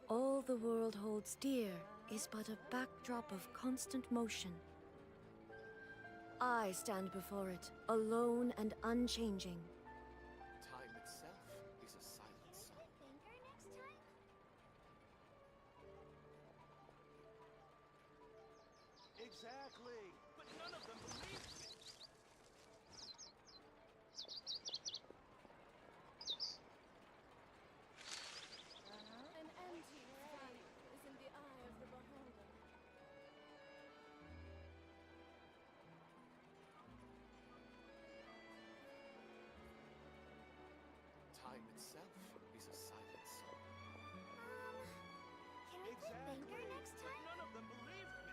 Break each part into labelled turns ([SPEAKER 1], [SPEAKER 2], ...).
[SPEAKER 1] All the world holds dear is but a backdrop of constant motion. I stand before it, alone and unchanging.
[SPEAKER 2] Time itself is a silent song.
[SPEAKER 3] Exactly, but none of them believe me.
[SPEAKER 1] An antique's value is in the eye of the beholder.
[SPEAKER 2] Time itself is a silent song.
[SPEAKER 4] Can we play Banker next
[SPEAKER 3] But
[SPEAKER 4] time?
[SPEAKER 3] none of them believed me.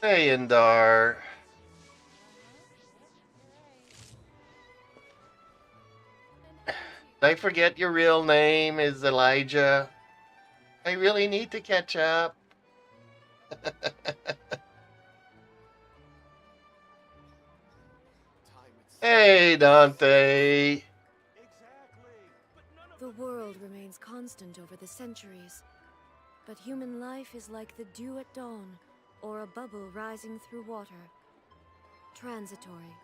[SPEAKER 5] Hey, Indar. Did I forget your real name is Elijah? I really need to catch up.
[SPEAKER 2] Time itself.
[SPEAKER 5] Hey, Dante.
[SPEAKER 3] Exactly, but none of
[SPEAKER 1] The
[SPEAKER 3] them
[SPEAKER 1] world remains constant over the centuries, but human life is like the dew at dawn, or a bubble rising through water. Transitory.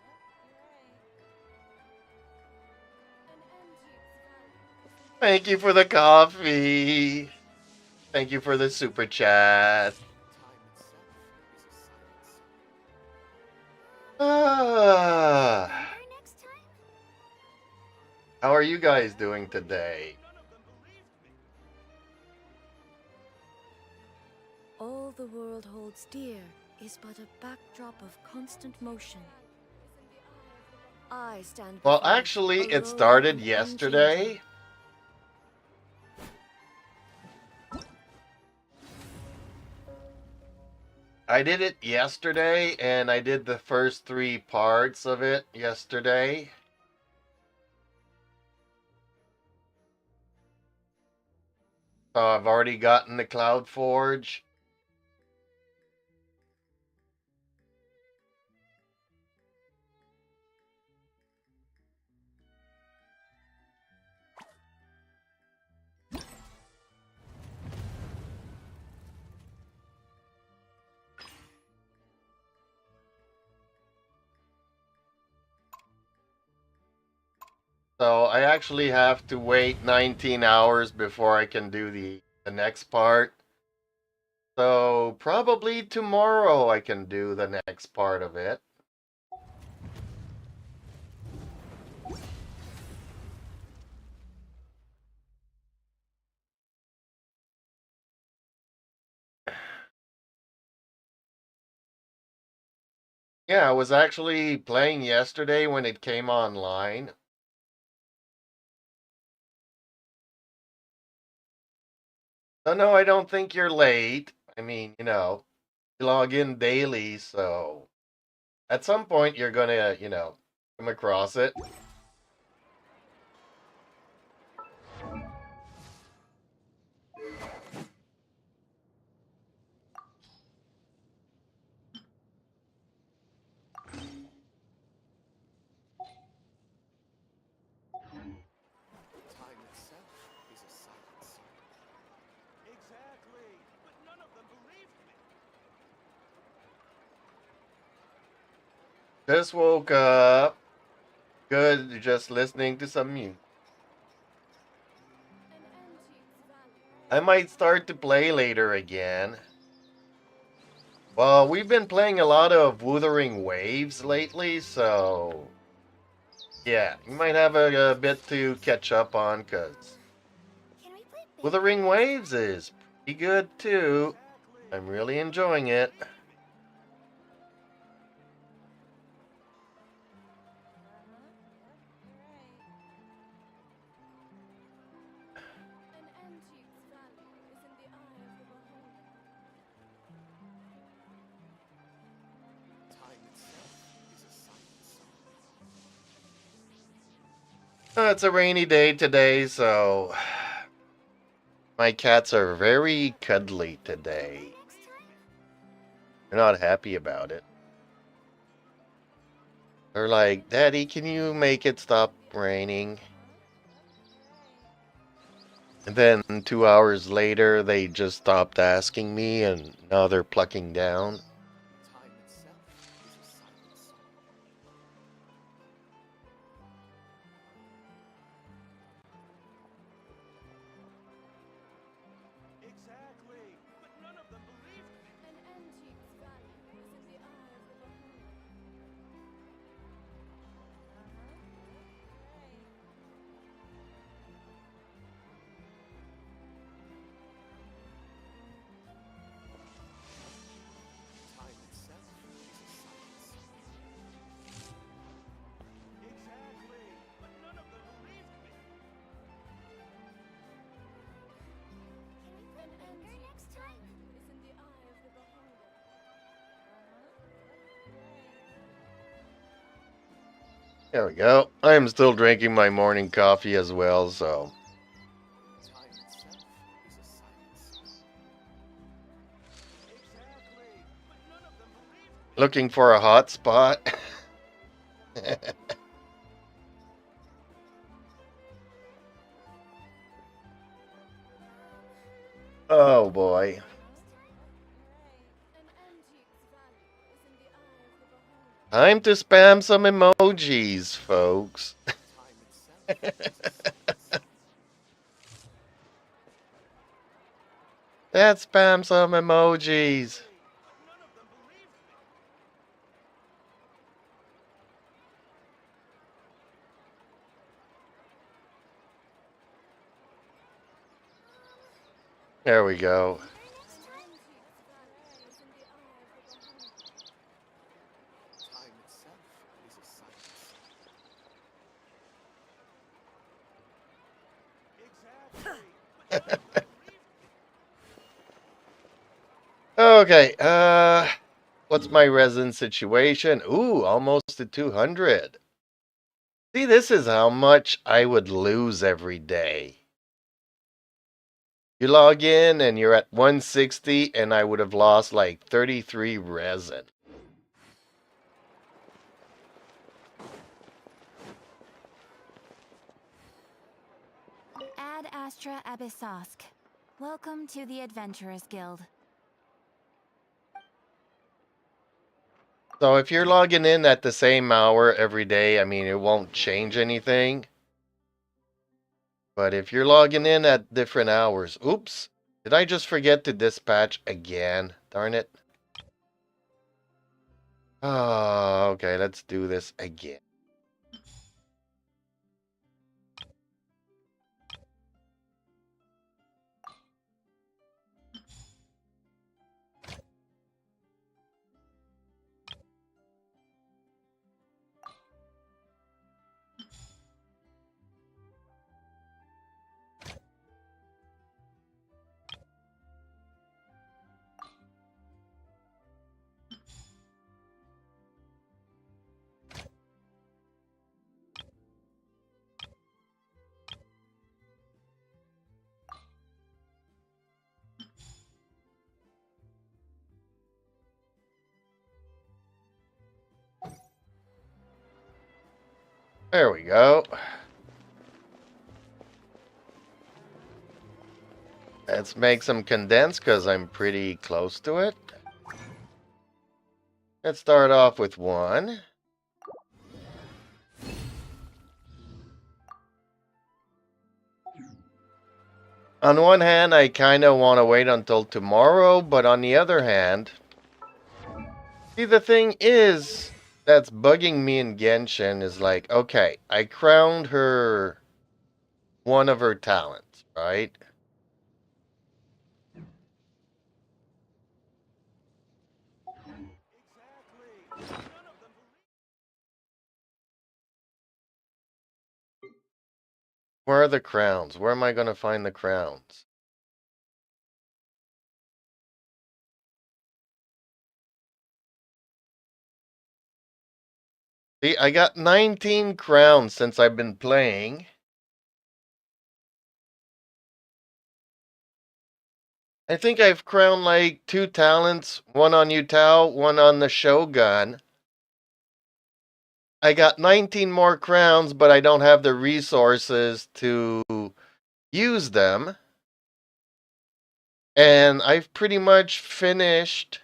[SPEAKER 5] Thank you for the coffee. Thank you for the super chat.
[SPEAKER 2] Time itself is a silent song.
[SPEAKER 5] Ah,
[SPEAKER 4] Banker next time?
[SPEAKER 5] how are you guys doing today?
[SPEAKER 3] none of them believed me.
[SPEAKER 1] All the world holds dear is but a backdrop of constant motion. I stand
[SPEAKER 5] Well,
[SPEAKER 1] before it,
[SPEAKER 5] actually, it
[SPEAKER 1] alone
[SPEAKER 5] started
[SPEAKER 1] and
[SPEAKER 5] yesterday. I did it yesterday, and I did the first 3 parts of it yesterday. So I've already gotten the Cloud Forge. So I actually have to wait 19 hours before I can do the next part. So probably tomorrow I can do the next part of it. Yeah, I was actually playing yesterday when it came online. Oh, no, I don't think you're late. I mean, you log in daily, so at some point you're gonna, come across it.
[SPEAKER 2] Time itself is a silent song.
[SPEAKER 3] Exactly, but none of them believed me.
[SPEAKER 5] Just woke up. Good, just listening to some music. I might start to play later again. Well, we've been playing a lot of Wuthering Waves lately, so yeah, you might have a bit to catch up on, because
[SPEAKER 4] Can we play Banker
[SPEAKER 5] Wuthering
[SPEAKER 4] next
[SPEAKER 5] Waves
[SPEAKER 4] time?
[SPEAKER 5] is pretty good too.
[SPEAKER 3] Exactly.
[SPEAKER 5] I'm really enjoying it.
[SPEAKER 2] Time itself is a silent song.
[SPEAKER 5] It's a rainy day today, so my cats are very cuddly today.
[SPEAKER 4] Next time?
[SPEAKER 5] They're not happy about it. They're like, Daddy, can you make it stop raining? And then 2 hours later, they just stopped asking me, and now they're plucking down.
[SPEAKER 2] Time itself is a silent song.
[SPEAKER 3] Exactly. But none of them believed me.
[SPEAKER 1] An antique's value is in the eye of the beholder.
[SPEAKER 2] Time itself is a silent song.
[SPEAKER 3] Exactly. But none of them believed me.
[SPEAKER 4] Can we play Finger next time?
[SPEAKER 1] Is in the eye of the beholder.
[SPEAKER 5] There we go. I am still drinking my morning coffee as well, so.
[SPEAKER 2] Time itself is a silent song.
[SPEAKER 3] Exactly. But none of them believed me.
[SPEAKER 5] Looking for a hot spot. Oh boy.
[SPEAKER 1] An antique's value is in the eye of the beholder.
[SPEAKER 5] Time to spam some emojis, folks.
[SPEAKER 2] Time itself is a silent song.
[SPEAKER 5] Let's spam some emojis.
[SPEAKER 3] But none of them believed me.
[SPEAKER 5] There we go.
[SPEAKER 1] Antique's value is in the eye of the beholder.
[SPEAKER 2] Time itself is a silent song.
[SPEAKER 3] Exactly. But none of them believed me.
[SPEAKER 5] Okay, what's my resin situation? Ooh, almost to 200. See, this is how much I would lose every day. You log in and you're at 160 and I would have lost like 33 resin.
[SPEAKER 4] Ad Astra Abyssosk. Welcome to the Adventurers Guild.
[SPEAKER 5] So if you're logging in at the same hour every day, I mean, it won't change anything. But if you're logging in at different hours, oops, did I just forget to dispatch again? Darn it. Oh, okay, let's do this again. There we go. Let's make some condensed because I'm pretty close to it. Let's start off with one. On one hand, I kind of want to wait until tomorrow, but on the other hand, see, the thing is that's bugging me in Genshin is like, okay, I crowned her one of her talents, right?
[SPEAKER 3] Exactly. But none of them believed
[SPEAKER 5] Where are the crowns? Where am I going to find the crowns? See, I got 19 crowns since I've been playing. I think I've crowned like 2 talents, one on Utao, one on the Shogun. I got 19 more crowns, but I don't have the resources to use them. And I've pretty much finished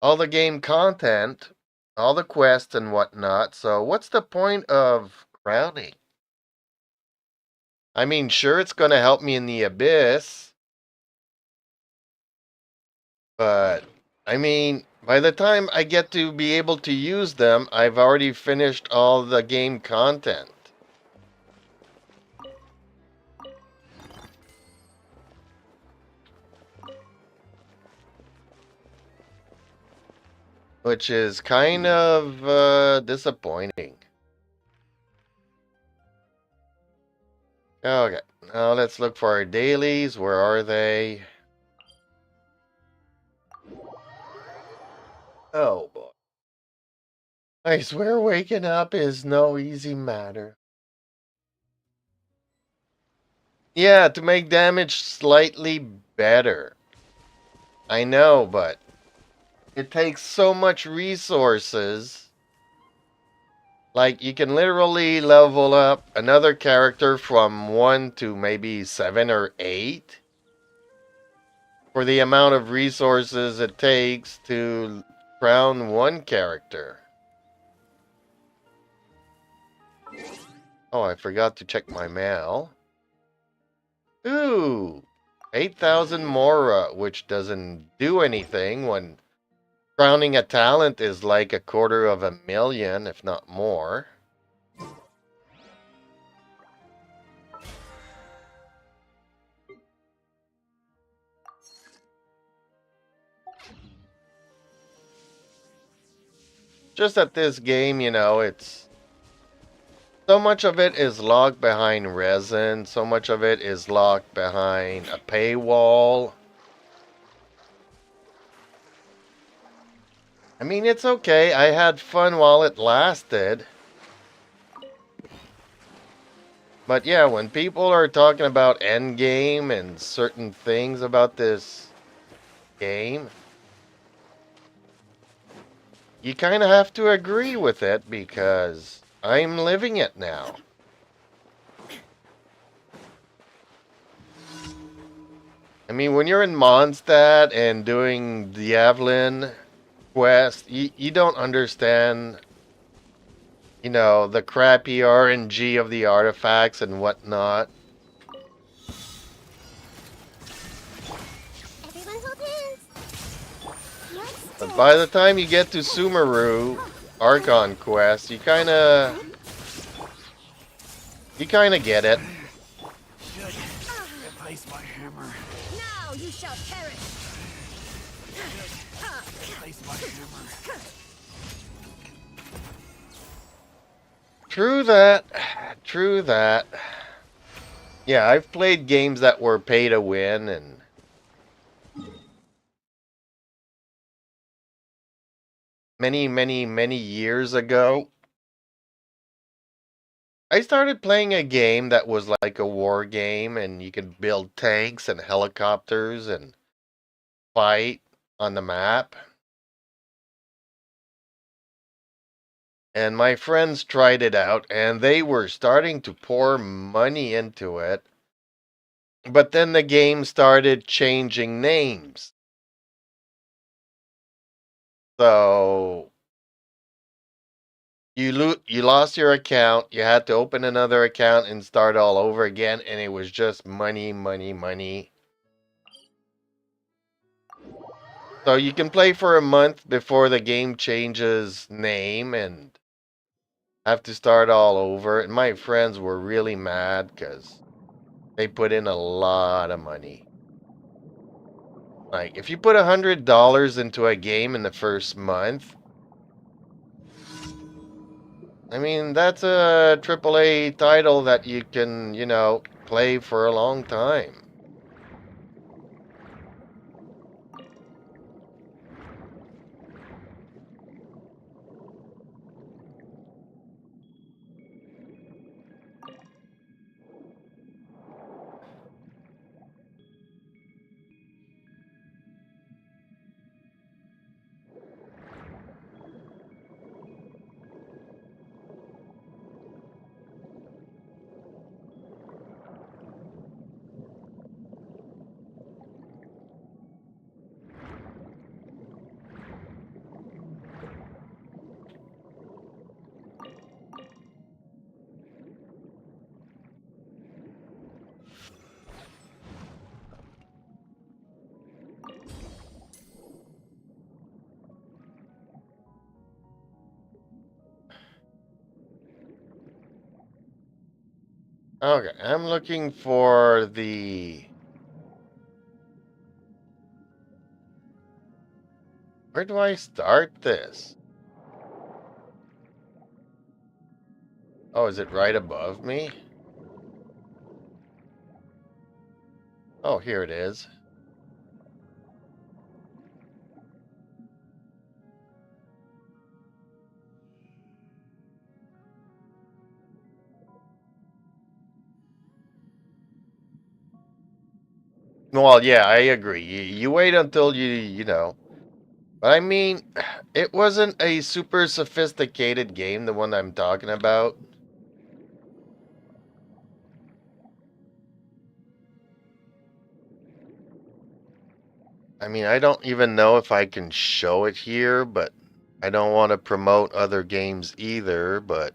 [SPEAKER 5] all the game content, all the quests and whatnot. So what's the point of crowning? I mean, sure, it's going to help me in the abyss. But, I mean, by the time I get to be able to use them, I've already finished all the game content. Which is kind of disappointing. Okay, now let's look for our dailies. Where are they? Oh boy. I swear waking up is no easy matter. Yeah, to make damage slightly better. I know, but it takes so much resources. Like, you can literally level up another character from 1 to maybe 7 or 8 for the amount of resources it takes to crown one character. Oh, I forgot to check my mail. Ooh, 8,000 Mora, which doesn't do anything when crowning a talent is like 250,000, if not more. Just that this game, you know, it's so much of it is locked behind resin, so much of it is locked behind a paywall. I mean, it's okay. I had fun while it lasted. But yeah, when people are talking about endgame and certain things about this game, you kind of have to agree with it because I'm living it now. I mean, when you're in Mondstadt and doing the Diablo quest, you don't understand, you know, the crappy RNG of the artifacts and whatnot.
[SPEAKER 6] Everyone hold hands.
[SPEAKER 5] But by the time you get to Sumeru Archon quest, you kind of get it.
[SPEAKER 3] Replace my hammer.
[SPEAKER 6] Now you shall perish.
[SPEAKER 3] Replace my hammer.
[SPEAKER 5] True that. True that. Yeah, I've played games that were pay to win, and many years ago, I started playing a game that was like a war game, and you could build tanks and helicopters and fight on the map. And my friends tried it out, and they were starting to pour money into it. But then the game started changing names. So you lost your account, you had to open another account and start all over again, and it was just money, money, money. So you can play for a month before the game changes name and have to start all over. And my friends were really mad because they put in a lot of money. Like, if you put $100 into a game in the first month, I mean, that's a AAA title that you can, you know, play for a long time. Okay, I'm looking for the... Where do I start this? Oh, is it right above me? Oh, here it is. Well, yeah, I agree. You wait until you know. But I mean, it wasn't a super sophisticated game, the one I'm talking about. I mean, I don't even know if I can show it here, but I don't want to promote other games either, but...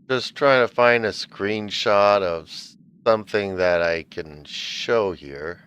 [SPEAKER 5] Just trying to find a screenshot of something that I can show here.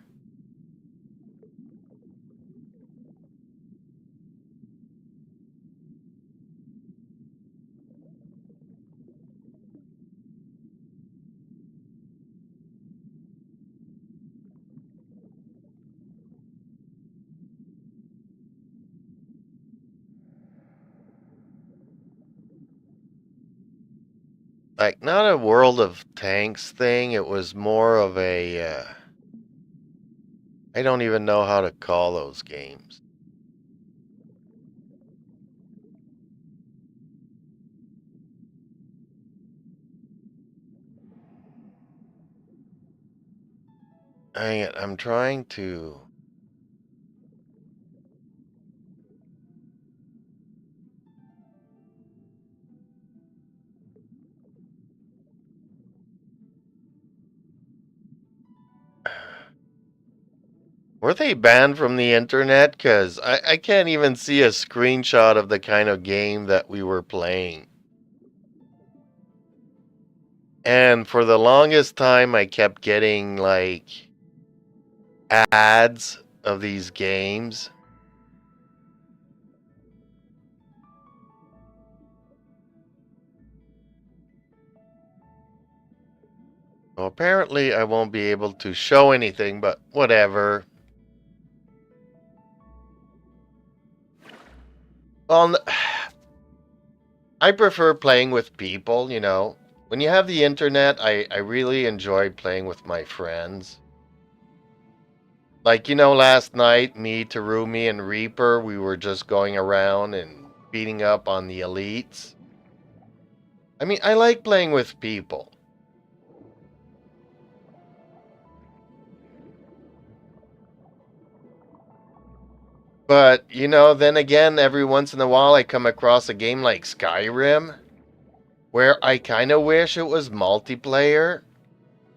[SPEAKER 5] Like, not a World of Tanks thing, it was more of a... I don't even know how to call those games. I'm trying to... Were they banned from the internet? Because I can't even see a screenshot of the kind of game that we were playing. And for the longest time, I kept getting, like, ads of these games. Well, apparently I won't be able to show anything, but whatever. Well, I prefer playing with people, you know. When you have the internet, I really enjoy playing with my friends. Like, you know, last night, me, Terumi, and Reaper, we were just going around and beating up on the elites. I mean, I like playing with people. But, you know, then again, every once in a while I come across a game like Skyrim, where I kind of wish it was multiplayer,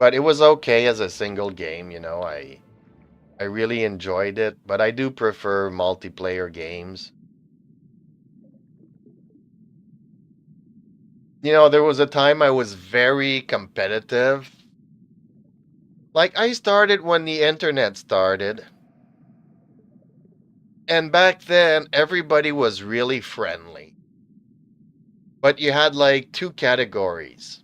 [SPEAKER 5] but it was okay as a single game, you know. I really enjoyed it, but I do prefer multiplayer games. You know, there was a time I was very competitive. Like, I started when the internet started. And back then, everybody was really friendly. But you had like two categories.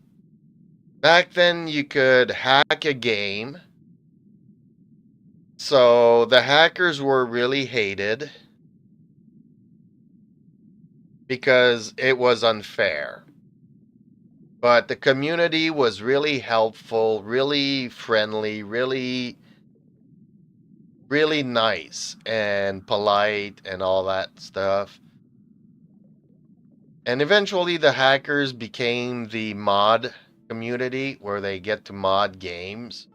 [SPEAKER 5] Back then, you could hack a game. So the hackers were really hated because it was unfair. But the community was really helpful, really friendly, really nice and polite and all that stuff. And eventually the hackers became the mod community where they get to mod games,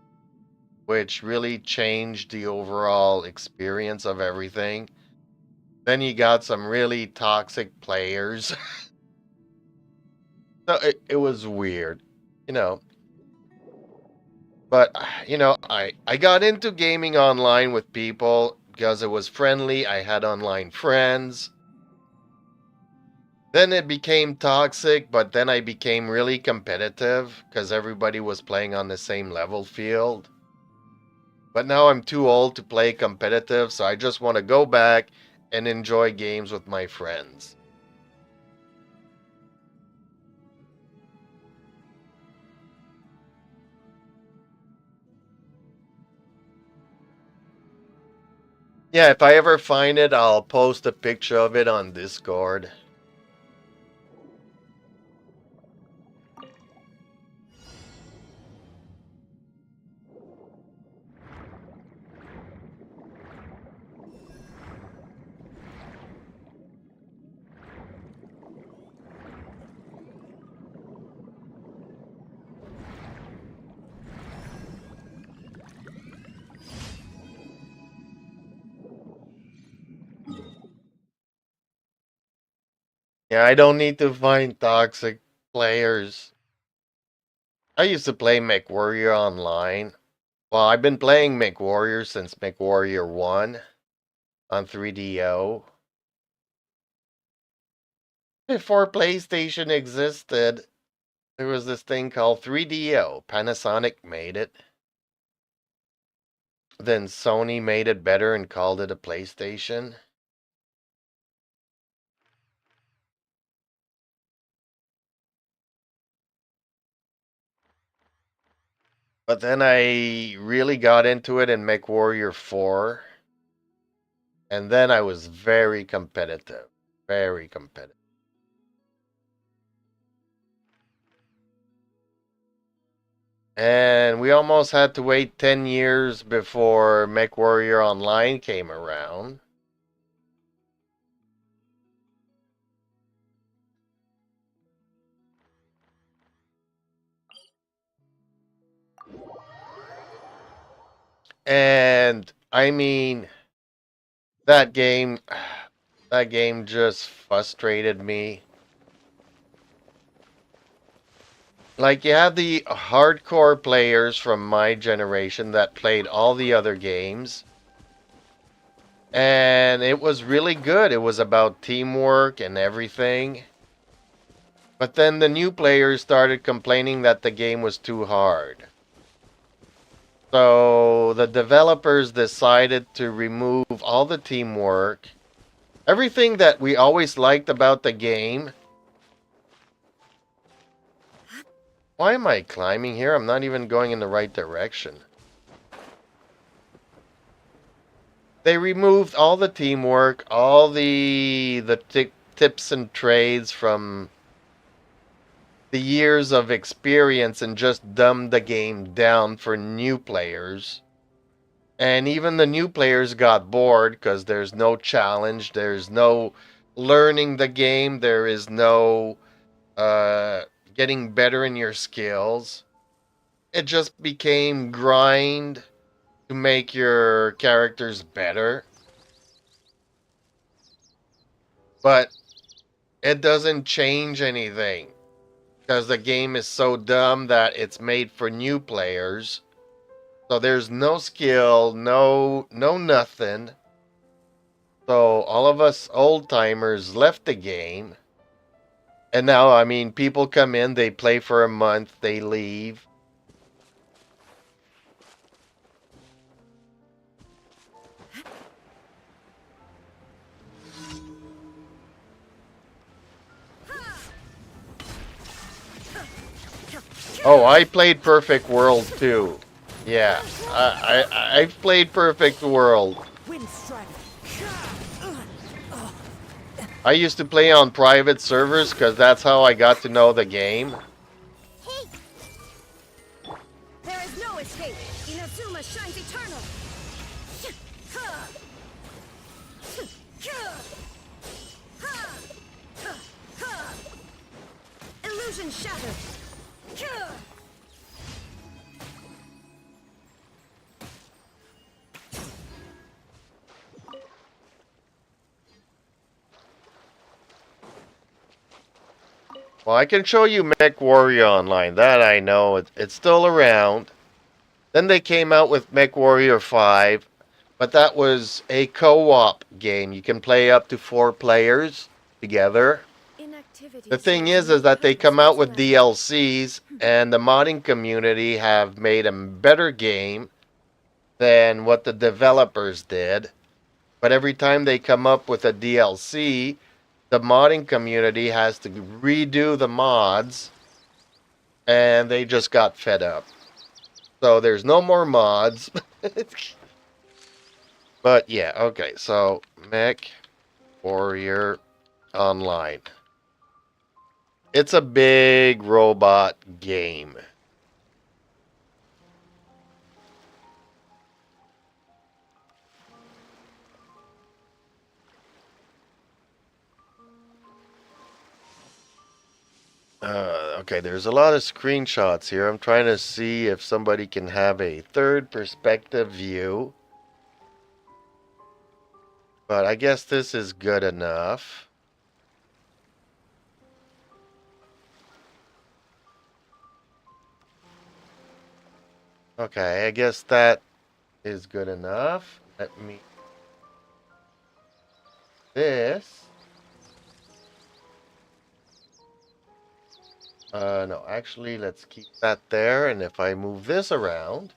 [SPEAKER 5] which really changed the overall experience of everything. Then you got some really toxic players. So it was weird, you know. But I got into gaming online with people because it was friendly. I had online friends. Then it became toxic, but then I became really competitive because everybody was playing on the same level field. But now I'm too old to play competitive, so I just want to go back and enjoy games with my friends. Yeah, if I ever find it, I'll post a picture of it on Discord. Yeah, I don't need to find toxic players. I used to play MechWarrior online. Well, I've been playing MechWarrior since MechWarrior 1 on 3DO. Before PlayStation existed, there was this thing called 3DO. Panasonic made it. Then Sony made it better and called it a PlayStation. But then I really got into it in MechWarrior 4. And then I was very competitive. Very competitive. And we almost had to wait 10 years before MechWarrior Online came around. And I mean, that game just frustrated me. Like, you have the hardcore players from my generation that played all the other games. And it was really good. It was about teamwork and everything. But then the new players started complaining that the game was too hard. So the developers decided to remove all the teamwork, everything that we always liked about the game. Why am I climbing here? I'm not even going in the right direction. They removed all the teamwork, all the tips and trades from the years of experience, and just dumbed the game down for new players. And even the new players got bored because there's no challenge, there's no learning the game, there is no getting better in your skills. It just became grind to make your characters better. But it doesn't change anything because the game is so dumb that it's made for new players. So there's no skill, no nothing. So all of us old timers left the game. And now, I mean, people come in, they play for a month, they leave. Oh, I played Perfect World too. Yeah, I've played Perfect World. I used to play on private servers because that's how I got to know the game.
[SPEAKER 6] Hey! There is no escape. Inazuma shines eternal. Illusion shattered.
[SPEAKER 5] Well, I can show you Mech Warrior Online. That I know. It's still around. Then they came out with Mech Warrior 5, but that was a co-op game. You can play up to 4 players together.
[SPEAKER 1] Inactivity
[SPEAKER 5] The thing
[SPEAKER 1] serves
[SPEAKER 5] is
[SPEAKER 1] no
[SPEAKER 5] that they
[SPEAKER 1] purpose
[SPEAKER 5] come out with
[SPEAKER 1] whatsoever.
[SPEAKER 5] DLCs, and the modding community have made a better game than what the developers did. But every time they come up with a DLC, the modding community has to redo the mods, and they just got fed up. So there's no more mods. But yeah, okay. So Mech Warrior Online. It's a big robot game. Okay, there's a lot of screenshots here. I'm trying to see if somebody can have a third perspective view. But I guess this is good enough. Okay, I guess that is good enough. Let me... This... no, actually, let's keep that there. And if I move this around...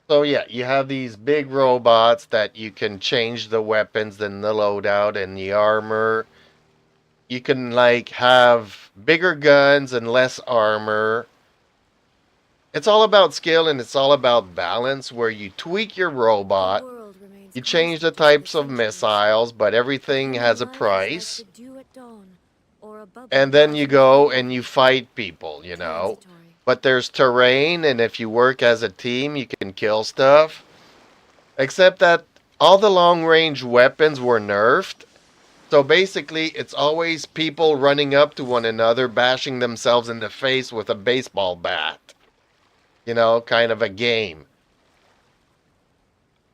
[SPEAKER 5] So yeah, you have these big robots that you can change the weapons and the loadout and the armor. You can like have bigger guns and less armor. It's all about skill and it's all about balance where you tweak your robot.
[SPEAKER 1] The world remains
[SPEAKER 5] You change the
[SPEAKER 1] constant over
[SPEAKER 5] types of
[SPEAKER 1] centuries.
[SPEAKER 5] missiles, but everything
[SPEAKER 1] Human
[SPEAKER 5] has a
[SPEAKER 1] life is
[SPEAKER 5] price.
[SPEAKER 1] like the dew at dawn, or a bubble
[SPEAKER 5] And then you
[SPEAKER 1] rising
[SPEAKER 5] go
[SPEAKER 1] through
[SPEAKER 5] and you
[SPEAKER 1] water.
[SPEAKER 5] fight people, you know.
[SPEAKER 1] Transitory.
[SPEAKER 5] But there's terrain, and if you work as a team, you can kill stuff. Except that all the long range weapons were nerfed. So basically, it's always people running up to one another, bashing themselves in the face with a baseball bat. You know, kind of a game.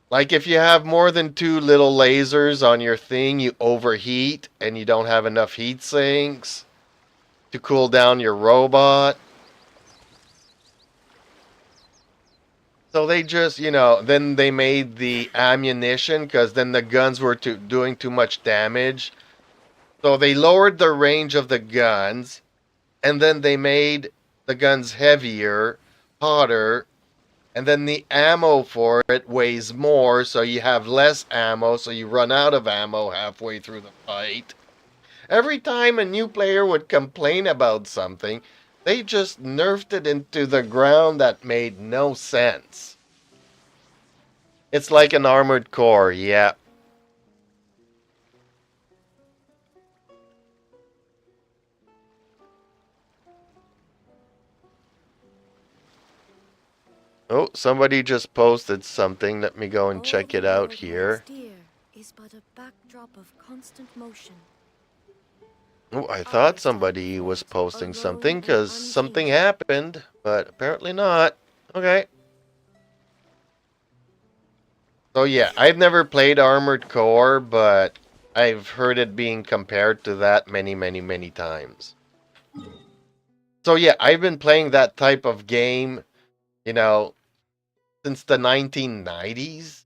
[SPEAKER 5] Like if you have more than 2 little lasers on your thing, you overheat and you don't have enough heat sinks to cool down your robot. So they just, you know, then they made the ammunition because then the guns were doing too much damage. So they lowered the range of the guns and then they made the guns heavier, hotter, and then the ammo for it weighs more, so you have less ammo, so you run out of ammo halfway through the fight. Every time a new player would complain about something, they just nerfed it into the ground that made no sense. It's like an armored core, yeah. Oh, somebody just posted something. Let me go and
[SPEAKER 1] All
[SPEAKER 5] check
[SPEAKER 1] the
[SPEAKER 5] it out
[SPEAKER 1] world
[SPEAKER 5] here.
[SPEAKER 1] holds dear is but a backdrop of constant motion.
[SPEAKER 5] Oh, I
[SPEAKER 1] I
[SPEAKER 5] thought
[SPEAKER 1] stand
[SPEAKER 5] somebody
[SPEAKER 1] before
[SPEAKER 5] was
[SPEAKER 1] it,
[SPEAKER 5] posting
[SPEAKER 1] alone
[SPEAKER 5] something
[SPEAKER 1] and
[SPEAKER 5] because something
[SPEAKER 1] unchanging.
[SPEAKER 5] happened, but apparently not. Okay. So yeah, I've never played Armored Core, but I've heard it being compared to that many, many, many times. So yeah, I've been playing that type of game, you know, since the 1990s.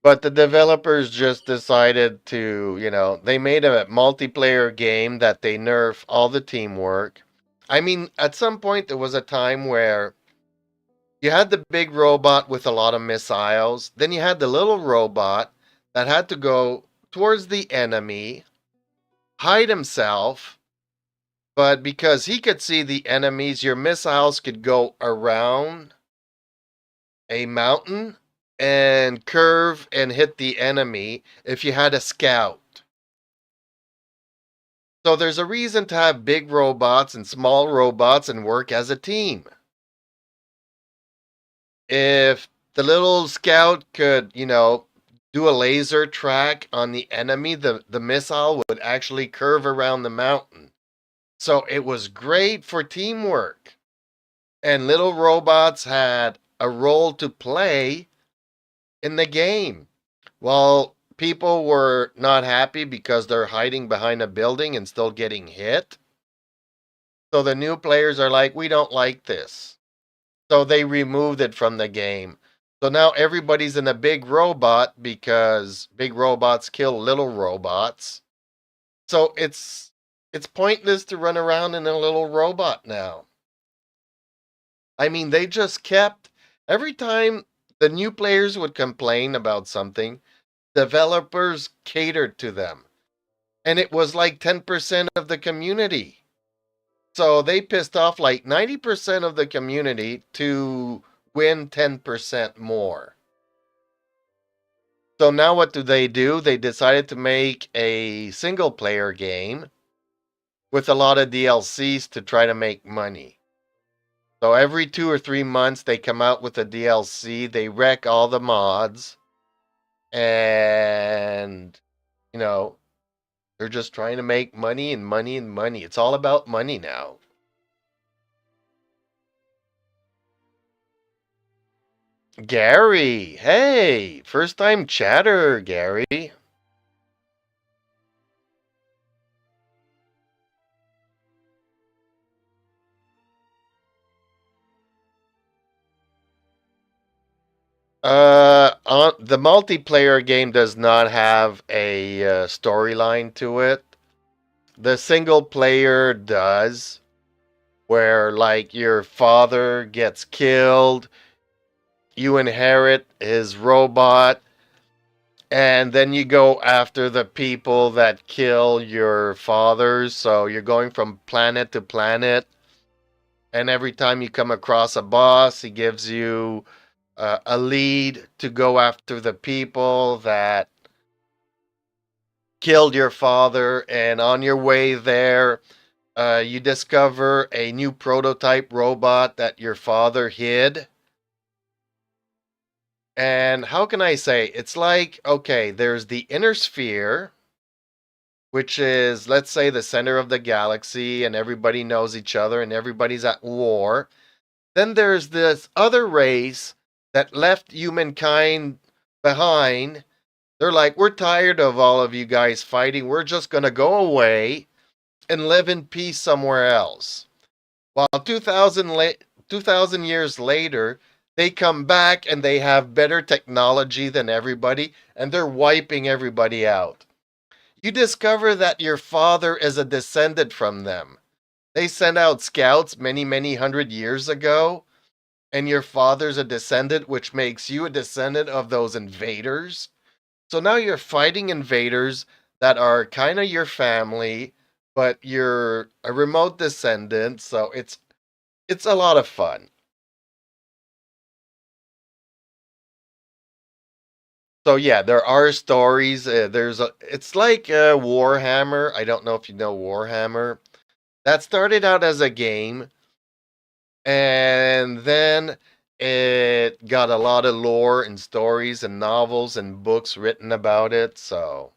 [SPEAKER 5] But the developers just decided to, you know, they made a multiplayer game that they nerf all the teamwork. I mean, at some point there was a time where you had the big robot with a lot of missiles, then you had the little robot that had to go towards the enemy, hide himself, but because he could see the enemies, your missiles could go around a mountain and curve and hit the enemy if you had a scout. So there's a reason to have big robots and small robots and work as a team. If the little scout could, you know, do a laser track on the enemy, the missile would actually curve around the mountain. So it was great for teamwork. And little robots had a role to play in the game. While people were not happy because they're hiding behind a building and still getting hit. So the new players are like, we don't like this. So they removed it from the game. So now everybody's in a big robot because big robots kill little robots. So it's pointless to run around in a little robot now. I mean, they just kept every time the new players would complain about something, developers catered to them. And it was like 10% of the community. So they pissed off like 90% of the community to win 10% more. So now what do? They decided to make a single player game with a lot of DLCs to try to make money. So every 2 or 3 months they come out with a DLC, they wreck all the mods, and you know, they're just trying to make money and money and money. It's all about money now. Gary, hey, first time chatter, Gary. The multiplayer game does not have a storyline to it. The single player does, where like your father gets killed, you inherit his robot, and then you go after the people that kill your fathers. So you're going from planet to planet, and every time you come across a boss, he gives you a lead to go after the people that killed your father. And on your way there, you discover a new prototype robot that your father hid. And how can I say? It's like, okay, there's the inner sphere, which is, let's say, the center of the galaxy, and everybody knows each other and everybody's at war. Then there's this other race that left humankind behind. They're like, we're tired of all of you guys fighting. We're just going to go away and live in peace somewhere else. While 2,000 years later, they come back and they have better technology than everybody, and they're wiping everybody out. You discover that your father is a descendant from them. They sent out scouts many, many hundred years ago, and your father's a descendant, which makes you a descendant of those invaders. So now you're fighting invaders that are kind of your family, but you're a remote descendant, so it's a lot of fun. So yeah, there are stories. It's like Warhammer. I don't know if you know Warhammer. That started out as a game, and then it got a lot of lore and stories and novels and books written about it. So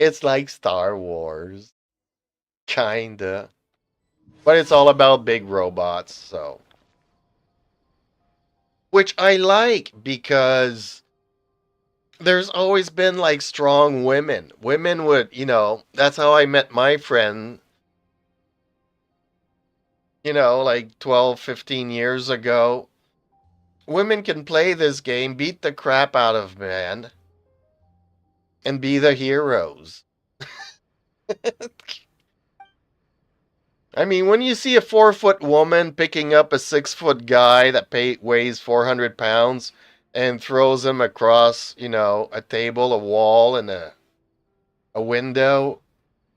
[SPEAKER 5] it's like Star Wars, kinda, but it's all about big robots. So, which I like because there's always been like strong women. Women would, that's how I met my friend, like 12, 15 years ago. Women can play this game, beat the crap out of men, and be the heroes. I mean, when you see a 4-foot woman picking up a 6-foot guy that weighs 400 pounds and throws him across, a table, a wall, and a window,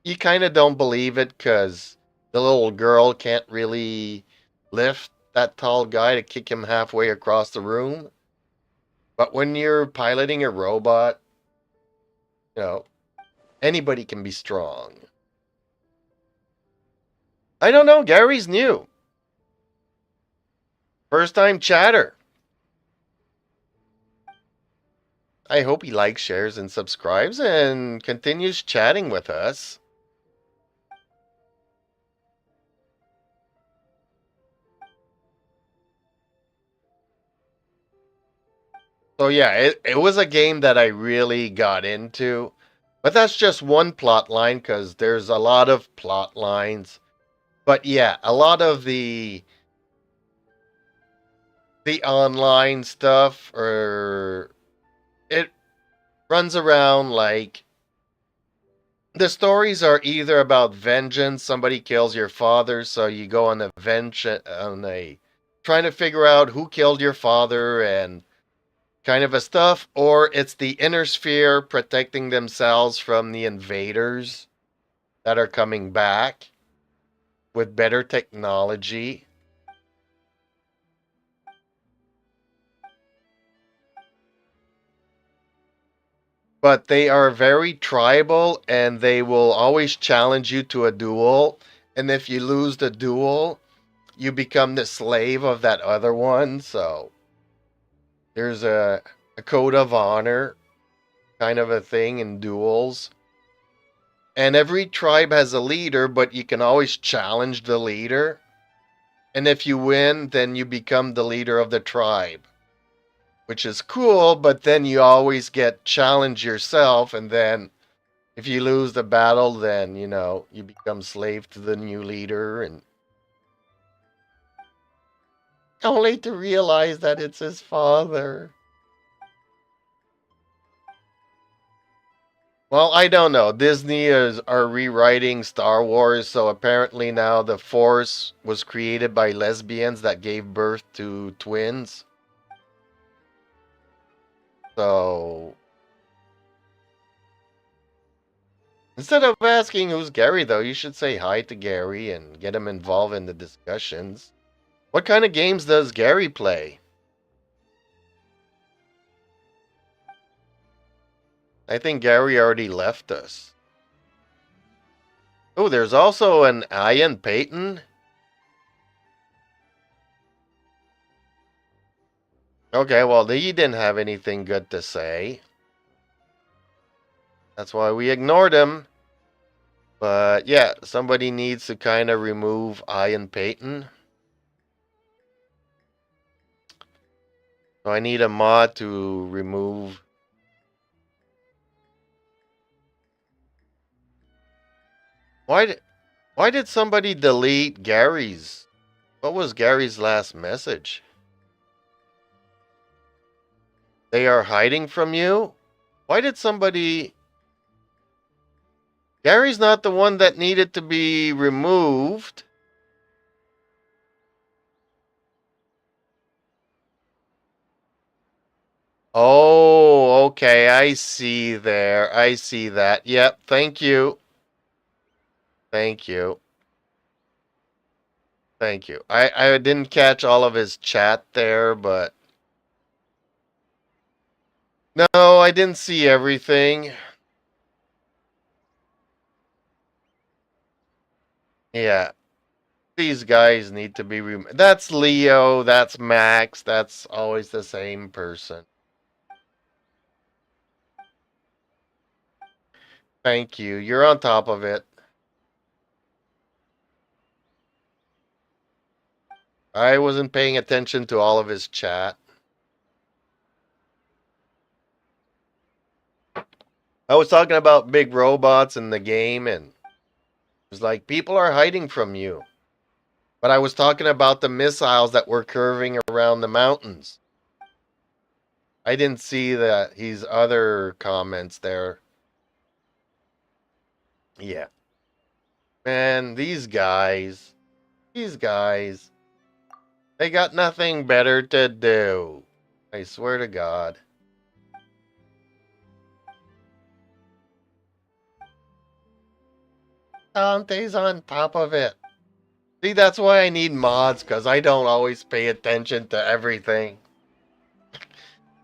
[SPEAKER 5] you kind of don't believe it because the little girl can't really lift that tall guy to kick him halfway across the room. But when you're piloting a robot, you know, anybody can be strong. I don't know. Gary's new. First time chatter. I hope he likes, shares, and subscribes and continues chatting with us. So yeah, it was a game that I really got into. But that's just one plot line because there's a lot of plot lines. But yeah, a lot of the online stuff or it runs around like the stories are either about vengeance, somebody kills your father, so you go on a trying to figure out who killed your father and kind of a stuff, or it's the inner sphere protecting themselves from the invaders that are coming back with better technology. But they are very tribal and they will always challenge you to a duel. And if you lose the duel, you become the slave of that other one. So there's a code of honor kind of a thing in duels. And every tribe has a leader, but you can always challenge the leader. And if you win, then you become the leader of the tribe, which is cool, but then you always get challenged yourself. And then if you lose the battle, then, you become slave to the new leader. And only to realize that it's his father. Well, I don't know. Disney are rewriting Star Wars, so apparently now the Force was created by lesbians that gave birth to twins. So instead of asking who's Gary, though, you should say hi to Gary and get him involved in the discussions. What kind of games does Gary play? I think Gary already left us. Oh, there's also an Ian Payton. Okay, well, he didn't have anything good to say. That's why we ignored him. But yeah, somebody needs to kind of remove Ian Payton. So I need a mod to remove. Why did somebody delete Gary's? What was Gary's last message? They are hiding from you? Why did somebody... Gary's not the one that needed to be removed. Oh, okay, I see there. I see that. Yep, thank you. Thank you. Thank you. I didn't catch all of his chat there, but... No, I didn't see everything. Yeah. These guys need to be removed. That's Leo, that's Max, that's always the same person. Thank you. You're on top of it. I wasn't paying attention to all of his chat. I was talking about big robots in the game, and it was like, people are hiding from you. But I was talking about the missiles that were curving around the mountains. I didn't see his other comments there. Yeah. Man, these guys, they got nothing better to do. I swear to God. Dante's on top of it. See, that's why I need mods, because I don't always pay attention to everything.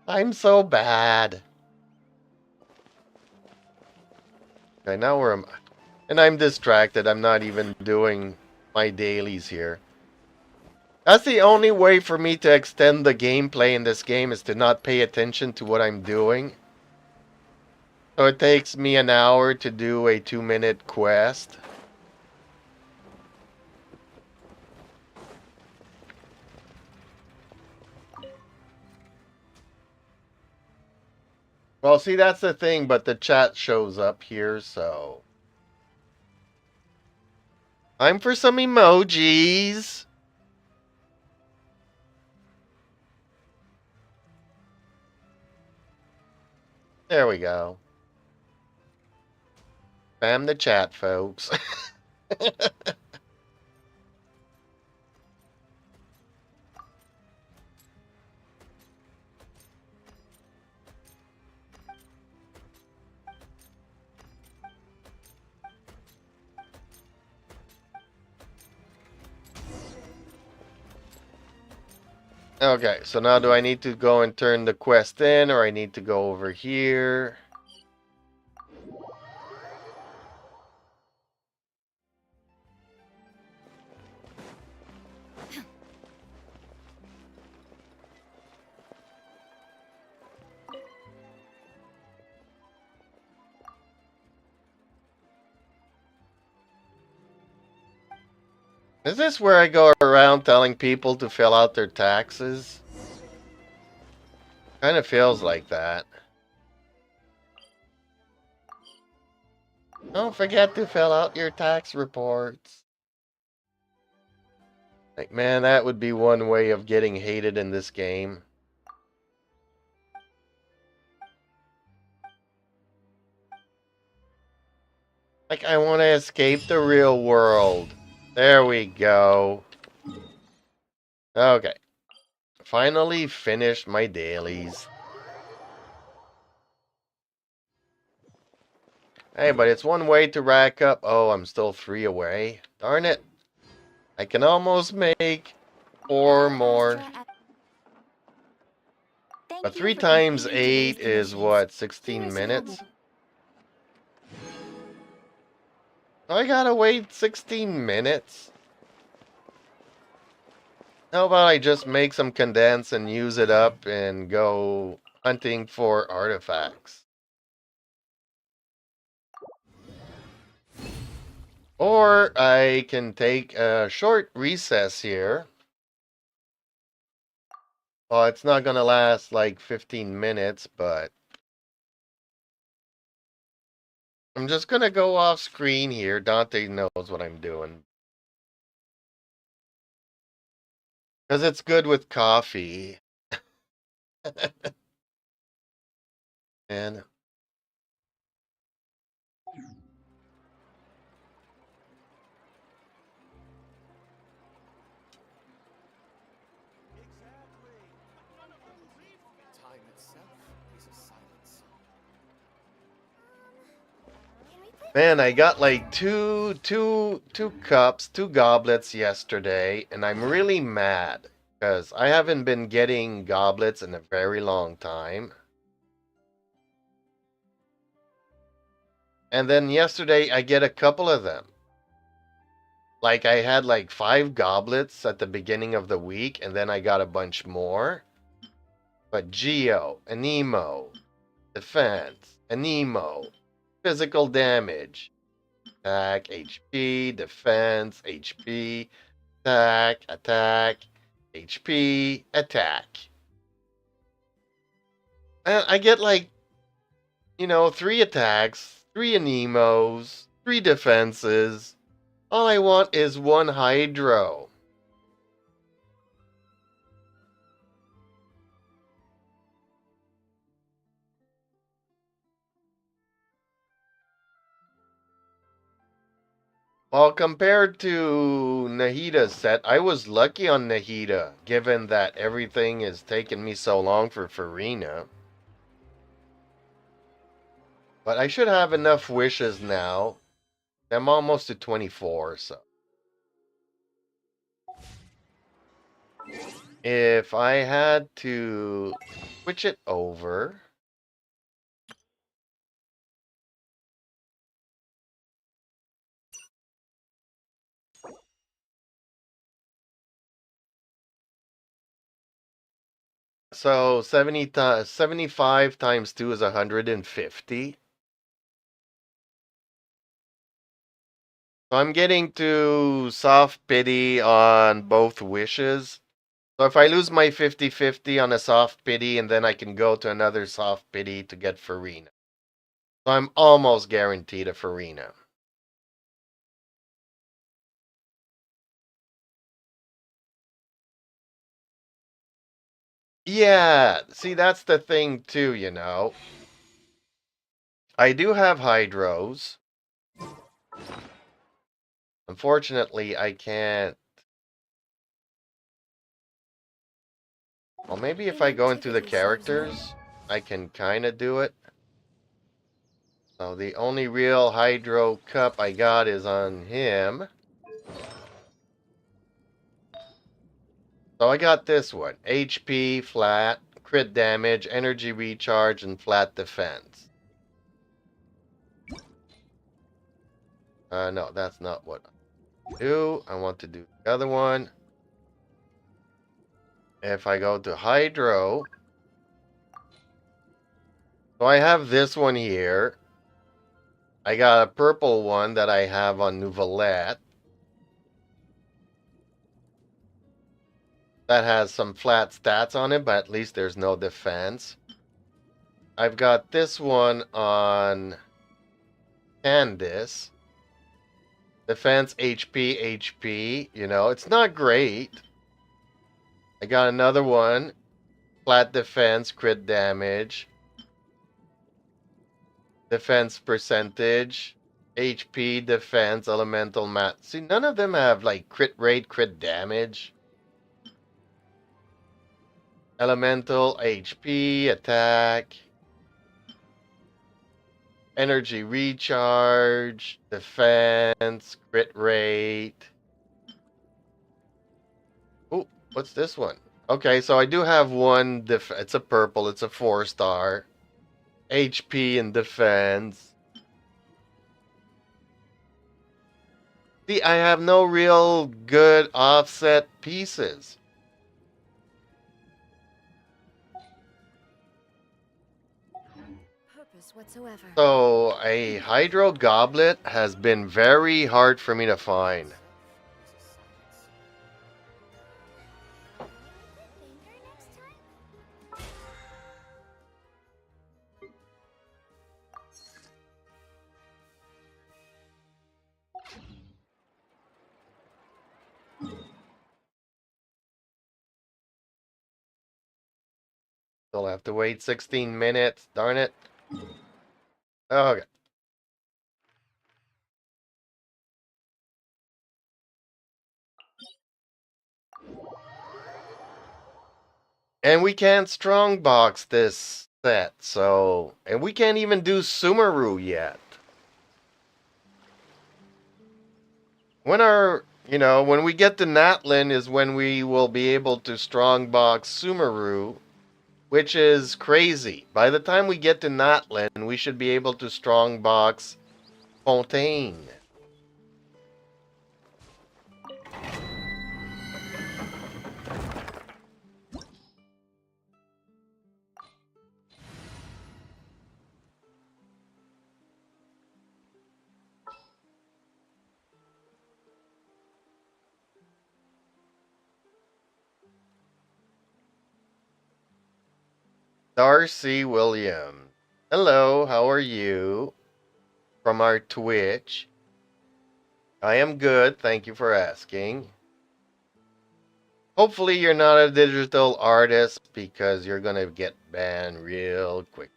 [SPEAKER 5] I'm so bad. Okay, now where am I? And I'm distracted. I'm not even doing my dailies here. That's the only way for me to extend the gameplay in this game is to not pay attention to what I'm doing. So it takes me an hour to do a 2-minute quest. Well, see, that's the thing, but the chat shows up here, so. I'm for some emojis. There we go. Spam the chat, folks. Okay, so now do I need to go and turn the quest in, or I need to go over here? Is this where I go around telling people to fill out their taxes? Kind of feels like that. Don't forget to fill out your tax reports. Like, man, that would be one way of getting hated in this game. Like, I want to escape the real world. There we go. Okay. Finally finished my dailies. Hey, but it's one way to rack up. Oh, I'm still 3 away. Darn it. I can almost make 4 more. But 3 times 8 is what, 16 minutes? I gotta wait 16 minutes? How about I just make some condense and use it up and go hunting for artifacts? Or I can take a short recess here. Well, it's not gonna last like 15 minutes, but I'm just gonna go off screen here. Dante knows what I'm doing. Because it's good with coffee. And
[SPEAKER 2] Time itself is a silent song.
[SPEAKER 5] man, I got like two cups, 2 goblets yesterday, and I'm really mad because I haven't been getting goblets in a very long time. And then yesterday I get a couple of them. Like I had like 5 goblets at the beginning of the week, and then I got a bunch more. But Geo, Anemo, defense, Anemo, physical damage, attack, HP, defense, HP, attack, HP, attack. And I get like, 3 attacks, 3 Anemos, 3 defenses. All I want is 1 Hydro. Well, compared to Nahida's set, I was lucky on Nahida, given that everything is taking me so long for Farina. But I should have enough wishes now. I'm almost to 24, so. If I had to switch it over. So 75 times 2 is 150. So I'm getting to soft pity on both wishes. So if I lose my 50-50 on a soft pity, and then I can go to another soft pity to get Farina. So I'm almost guaranteed a Farina. Yeah, see, that's the thing too, you know. I do have hydros. Unfortunately, I can't. Well, maybe if I go into the
[SPEAKER 1] Inactivity serves no-
[SPEAKER 5] characters, I can kind of do it. So the only real hydro cup I got is on him. So I got this one. HP, flat, crit damage, energy recharge, and flat defense. No, that's not what I do. I want to do the other one. If I go to hydro, so I have this one here. I got a purple one that I have on Nouvelette. That has some flat stats on it, but at least there's no defense. I've got this one on Candice. Defense, HP, HP. You know, it's not great. I got another one. Flat defense, crit damage. Defense percentage. HP, defense, elemental mat. See, none of them have like crit rate, crit damage. Elemental, HP, attack. Energy recharge, defense, crit rate. Oh, what's this one? Okay, so I do have one. It's a purple. It's a 4-star. HP and defense. See, I have no real good offset pieces.
[SPEAKER 1] purpose whatsoever.
[SPEAKER 5] So a hydro goblet has been very hard for me to find. Still have to wait 16 minutes. Darn it. Okay. And we can't strongbox this set, so... And we can't even do Sumeru yet. When we get to Natlin is when we will be able to strongbox Sumeru, which is crazy. By the time we get to Natlin, we should be able to strongbox Fontaine. Darcy Williams. Hello, how are you? From our Twitch. I am good, thank you for asking. Hopefully you're not a digital artist because you're gonna get banned real quick.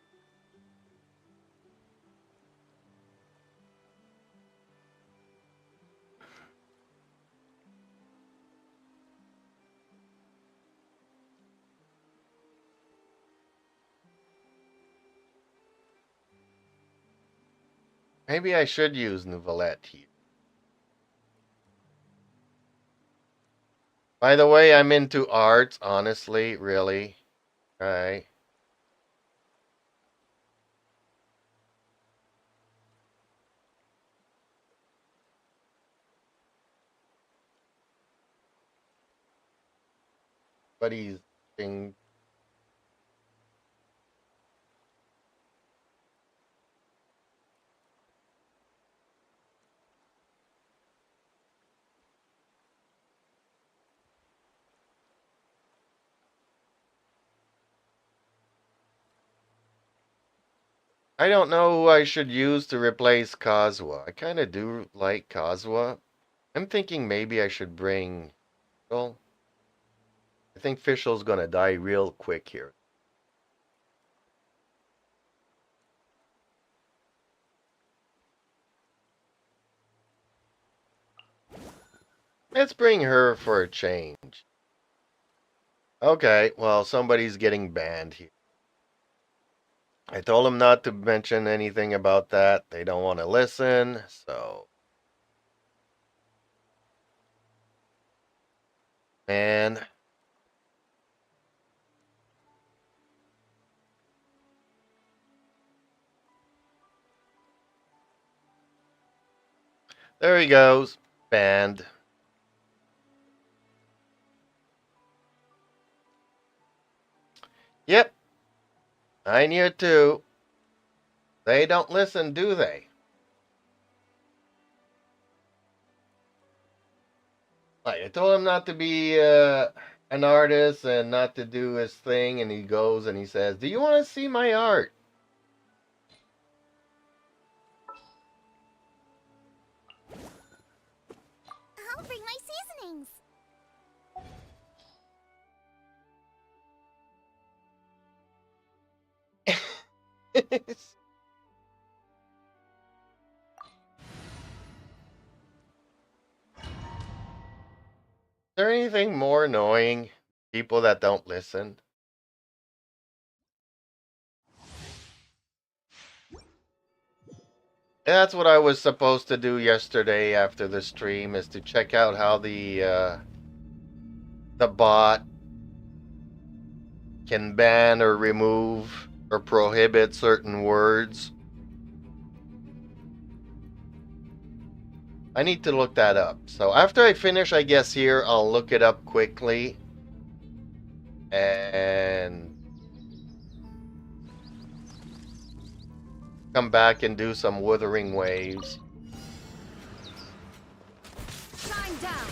[SPEAKER 5] Maybe I should use Nouvelette here. By the way, I'm into arts, honestly, really. Alright. But he's being... I don't know who I should use to replace Kazuha. I kind of do like Kazuha. I'm thinking maybe I should bring Fischl. I think Fischl's gonna die real quick here. Let's bring her for a change. Okay, well, somebody's getting banned here. I told them not to mention anything about that. They don't want to listen, so. Man. There he goes. Banned. Yep. I knew it too. They don't listen, do they? Like, I told him not to be an artist and not to do his thing, and he goes and he says, "Do you want to see my art?"
[SPEAKER 6] I'll bring my seasonings.
[SPEAKER 5] Is there anything more annoying? People that don't listen? That's what I was supposed to do yesterday after the stream, is to check out how the bot can ban or remove or prohibit certain words. I need to look that up. So after I finish, I guess here, I'll look it up quickly. And come back and do some Wuthering Waves.
[SPEAKER 6] Shine down.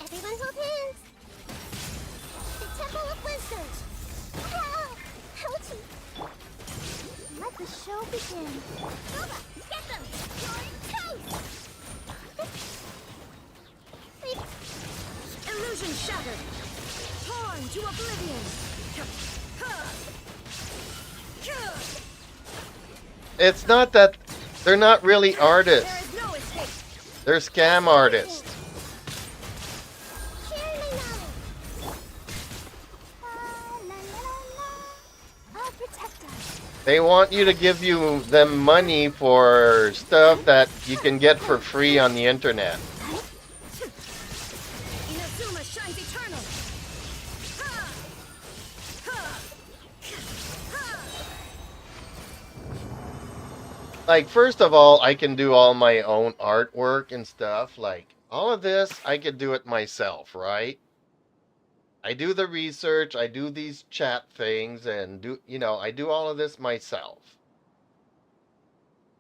[SPEAKER 6] Everyone hold hands. The Temple of Wisdom. Ah, ouchie. Let the show begin. Nova, get them. You're toast. Illusion shattered. Torn to oblivion.
[SPEAKER 5] It's not that they're not really
[SPEAKER 6] There
[SPEAKER 5] artists.
[SPEAKER 6] is no escape.
[SPEAKER 5] They're scam artists.
[SPEAKER 6] Share my knowledge. La, la, la, la. I'll protect us.
[SPEAKER 5] They want you to give them money for stuff that you can get for free on the internet.
[SPEAKER 6] Inazuma shines eternal. Ha! Ha! Ha!
[SPEAKER 5] Like, first of all, I can do all my own artwork and stuff. Like, all of this, I could do it myself, right? I do the research, I do these chat things, and I do all of this myself.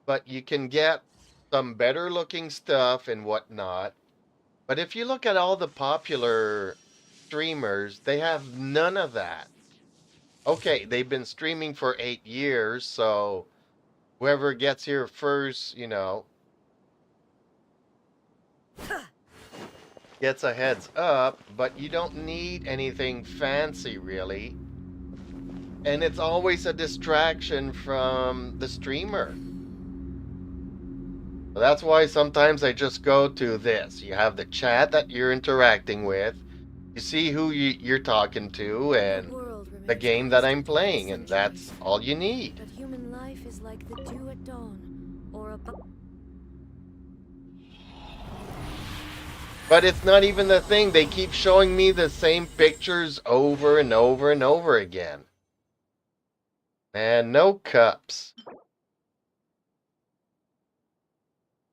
[SPEAKER 5] But you can get some better looking stuff and whatnot. But if you look at all the popular streamers, they have none of that. Okay, they've been streaming for 8 years, so whoever gets here first, gets a heads up, but you don't need anything fancy, really. And it's always a distraction from the streamer. So that's why sometimes I just go to this. You have the chat that you're interacting with, you see who you're talking to, and the game that I'm playing, and that's all you need.
[SPEAKER 1] But human life is like the dew at dawn, or a
[SPEAKER 5] But it's not even the thing. They keep showing me the same pictures over and over and over again. Man, no cups.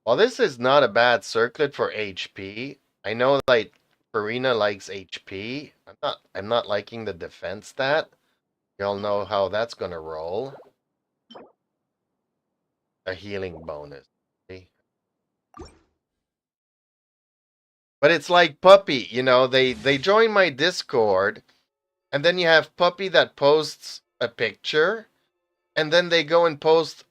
[SPEAKER 5] Well, this is not a bad circlet for HP. I know, like, Farina likes HP. I'm not liking the defense stat. Y'all know how that's gonna roll. A healing bonus. See? But it's like Puppy, they join my Discord, and then you have Puppy that posts a picture, and then they go and post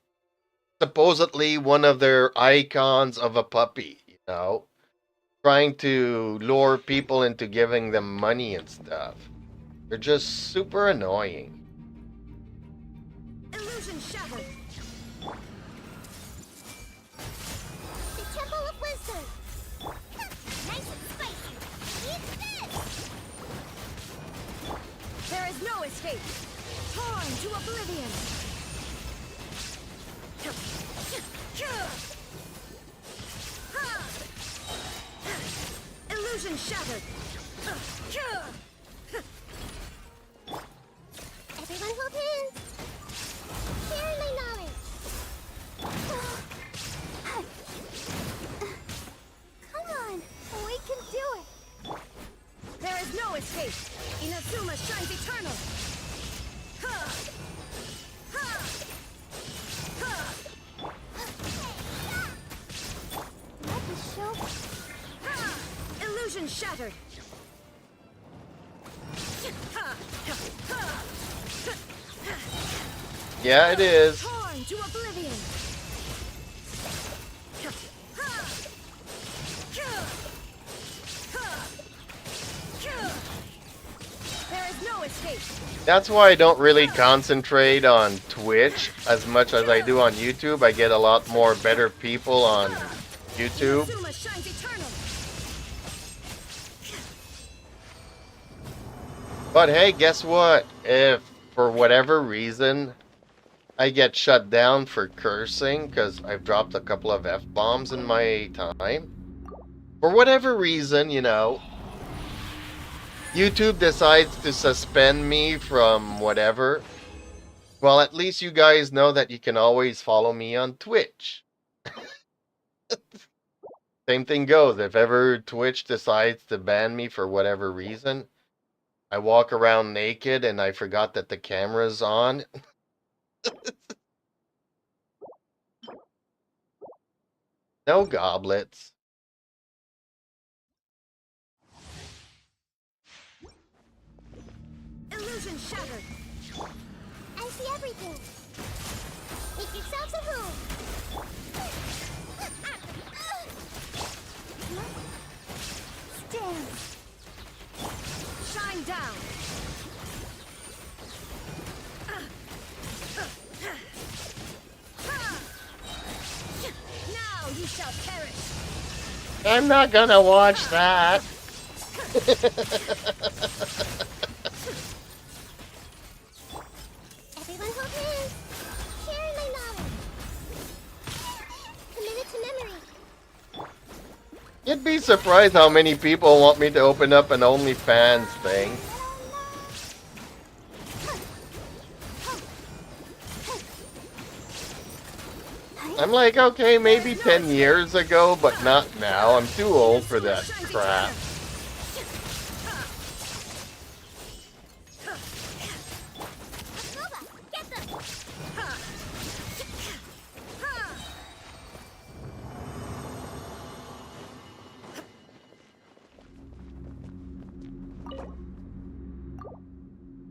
[SPEAKER 5] supposedly one of their icons of a puppy, you know, trying to lure people into giving them money and stuff. They're just super annoying.
[SPEAKER 1] Illusion shattered.
[SPEAKER 6] The Temple of Wisdom. Nice and spicy. Eat this!
[SPEAKER 1] There is no escape. Torn to oblivion. Illusion shattered.
[SPEAKER 6] Everyone hold hands. Share my knowledge. Come on, we can do it.
[SPEAKER 1] There is no escape. Inazuma shines eternal.
[SPEAKER 6] Let me show.
[SPEAKER 1] Illusion shattered.
[SPEAKER 5] Yeah, it is.
[SPEAKER 1] Torn to oblivion. There is no escape.
[SPEAKER 5] That's why I don't really concentrate on Twitch as much as I do on YouTube. I get a lot more better people on YouTube.
[SPEAKER 1] Inazuma shines eternal.
[SPEAKER 5] But hey, guess what? If for whatever reason I get shut down for cursing because I've dropped a couple of F-bombs in my time, for whatever reason, you know, YouTube decides to suspend me from whatever, well, at least you guys know that you can always follow me on Twitch. Same thing goes. If ever Twitch decides to ban me for whatever reason, I walk around naked and I forgot that the camera's on. No goblets.
[SPEAKER 1] Illusion shattered.
[SPEAKER 6] I see everything. Make yourselves at home. Stand.
[SPEAKER 1] Shine down. Now you shall perish.
[SPEAKER 5] I'm not gonna watch that.
[SPEAKER 6] Everyone hold hands. Share my knowledge. Commit it to memory.
[SPEAKER 5] You'd be surprised how many people want me to open up an OnlyFans thing. I'm like, okay, maybe 10 years ago, but not now. I'm too old for that crap.
[SPEAKER 6] Nova, get them.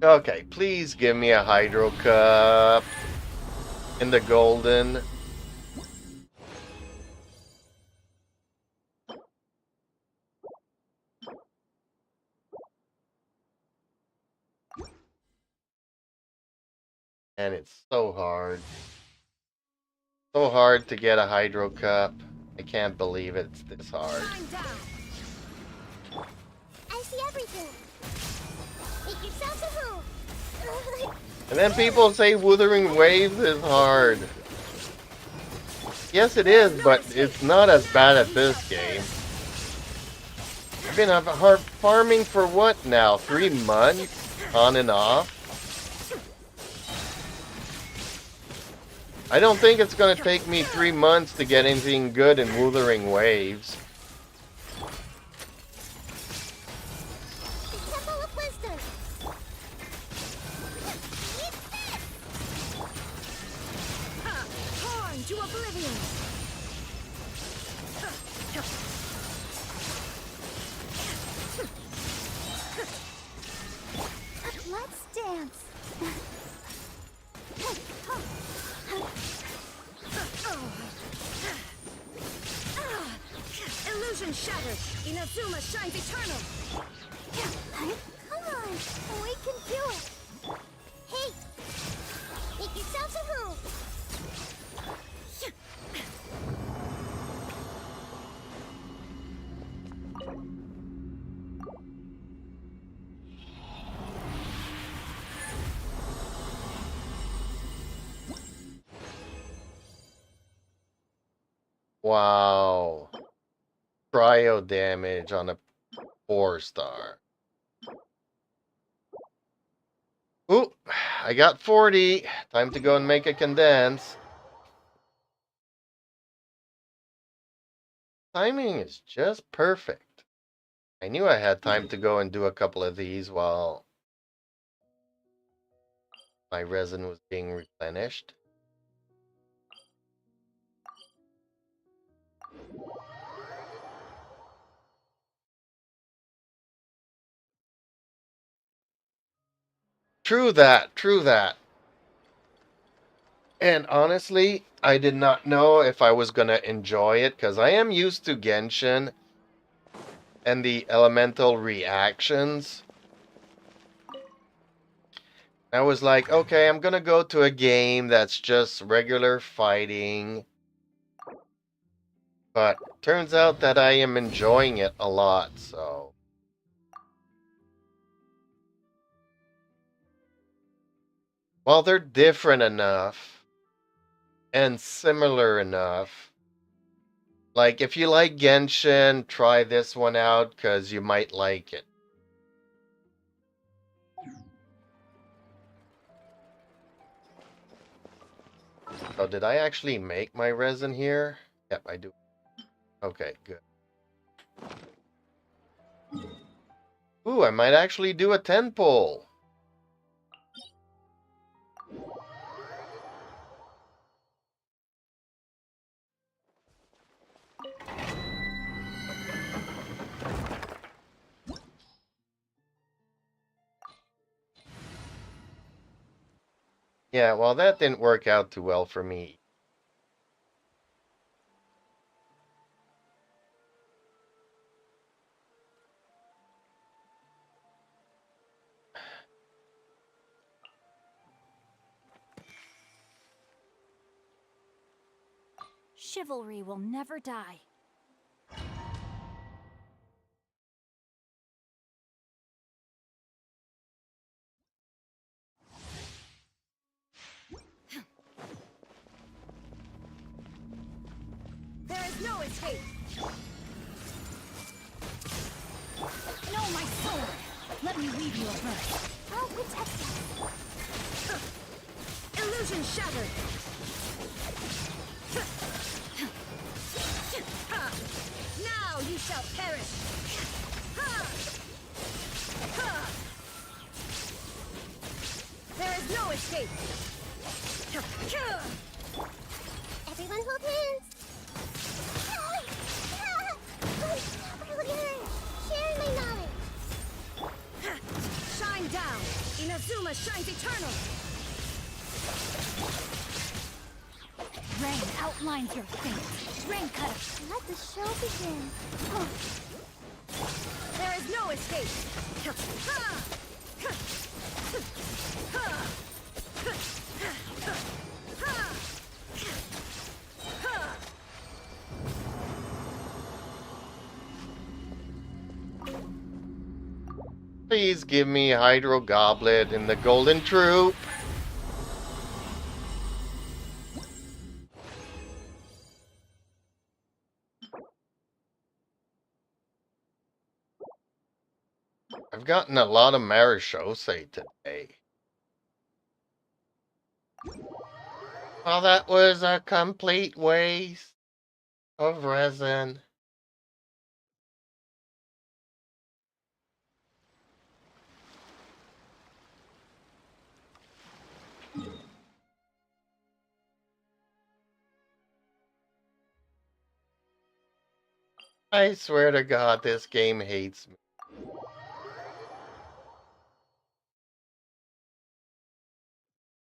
[SPEAKER 5] Okay, please give me a Hydro Cup in the golden. And it's so hard. So hard to get a Hydro Cup. I can't believe it's this hard.
[SPEAKER 1] Shine down.
[SPEAKER 6] I see everything. Make yourselves at home.
[SPEAKER 5] And then people say Wuthering Waves is hard. Yes, it is, but it's not as bad as this game. I've been farming for what now? 3 months? On and off? I don't think it's going to take me 3 months to get anything good in Wuthering Waves.
[SPEAKER 6] The Temple of Wisdom.
[SPEAKER 1] Torn to oblivion.
[SPEAKER 6] Let's dance.
[SPEAKER 1] Illusion shattered! Inazuma shines eternal!
[SPEAKER 6] Come on, we can do it. Hey, make yourselves at home.
[SPEAKER 5] Wow. Cryo damage on a 4-star. Ooh, I got 40. Time to go and make a condense. Timing is just perfect. I knew I had time to go and do a couple of these while my resin was being replenished. True that, true that. And honestly, I did not know if I was going to enjoy it because I am used to Genshin and the elemental reactions. I was like, okay, I'm going to go to a game that's just regular fighting. But turns out that I am enjoying it a lot, so. Well, they're different enough and similar enough. Like, if you like Genshin, try this one out because you might like it. Oh, did I actually make my resin here? Yep, I do. Okay, good. Ooh, I might actually do a 10 pull. Yeah, well, that didn't work out too well for me.
[SPEAKER 4] Chivalry will never die.
[SPEAKER 1] There is no escape!
[SPEAKER 4] No, my sword! Let me weave you a verse.
[SPEAKER 6] I'll protect you.
[SPEAKER 1] Illusion shattered! Now you shall perish! There is no escape!
[SPEAKER 6] Everyone hold hands. We're sharing my knowledge.
[SPEAKER 1] Shine down! Inazuma shines eternal!
[SPEAKER 4] Rain outlines your fate. Rain cutter.
[SPEAKER 6] Let the show begin.
[SPEAKER 1] There is no escape!
[SPEAKER 5] Please give me Hydro Goblet in the Golden Troop. I've gotten a lot of Marishose today. Well, that was a complete waste of resin. I swear to God, this game hates me.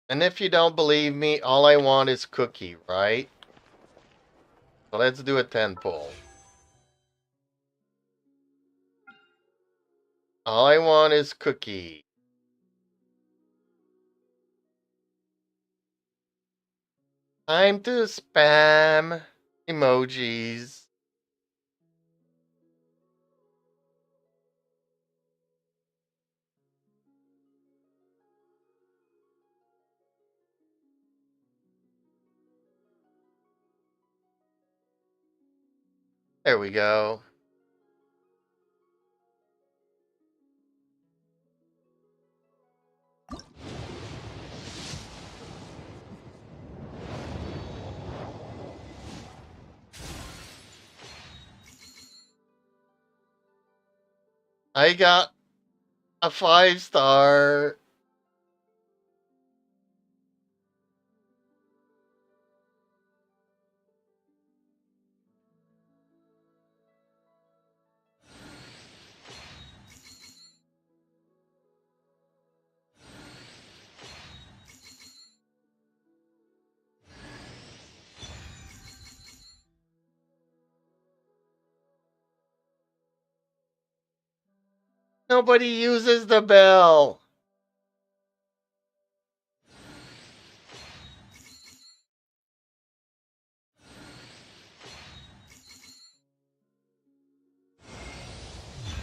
[SPEAKER 5] And if you don't believe me, all I want is Cookie, right? So let's do a 10 pull. All I want is cookie. Time to spam emojis. There we go. I got a 5-star. Nobody uses the bell.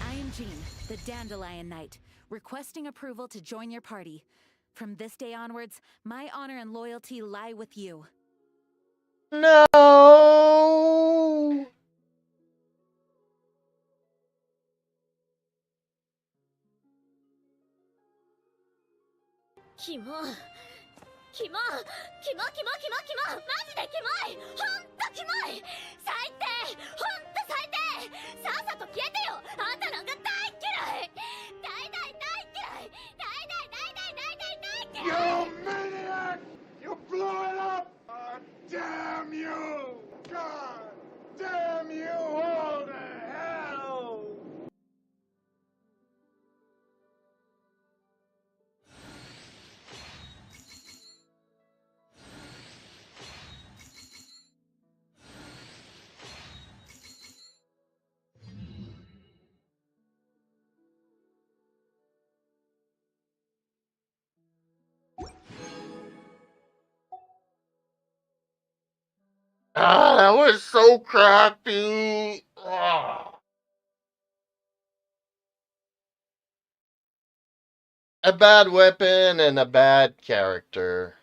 [SPEAKER 4] I am Jean, the Dandelion Knight, requesting approval to join your party. From this day onwards, my honor and loyalty lie with you.
[SPEAKER 5] No.
[SPEAKER 6] キモキモキモキモキモキモマジでキモいほんとキモい最低ほんと最低さっさと消えてよあんたなんか大嫌い大大大嫌い大大大大大大大嫌い
[SPEAKER 3] You maniac! You blew it up! Damn you! God damn you all to hell!
[SPEAKER 5] Ah, that was so crappy. Ah. A bad weapon and a bad character.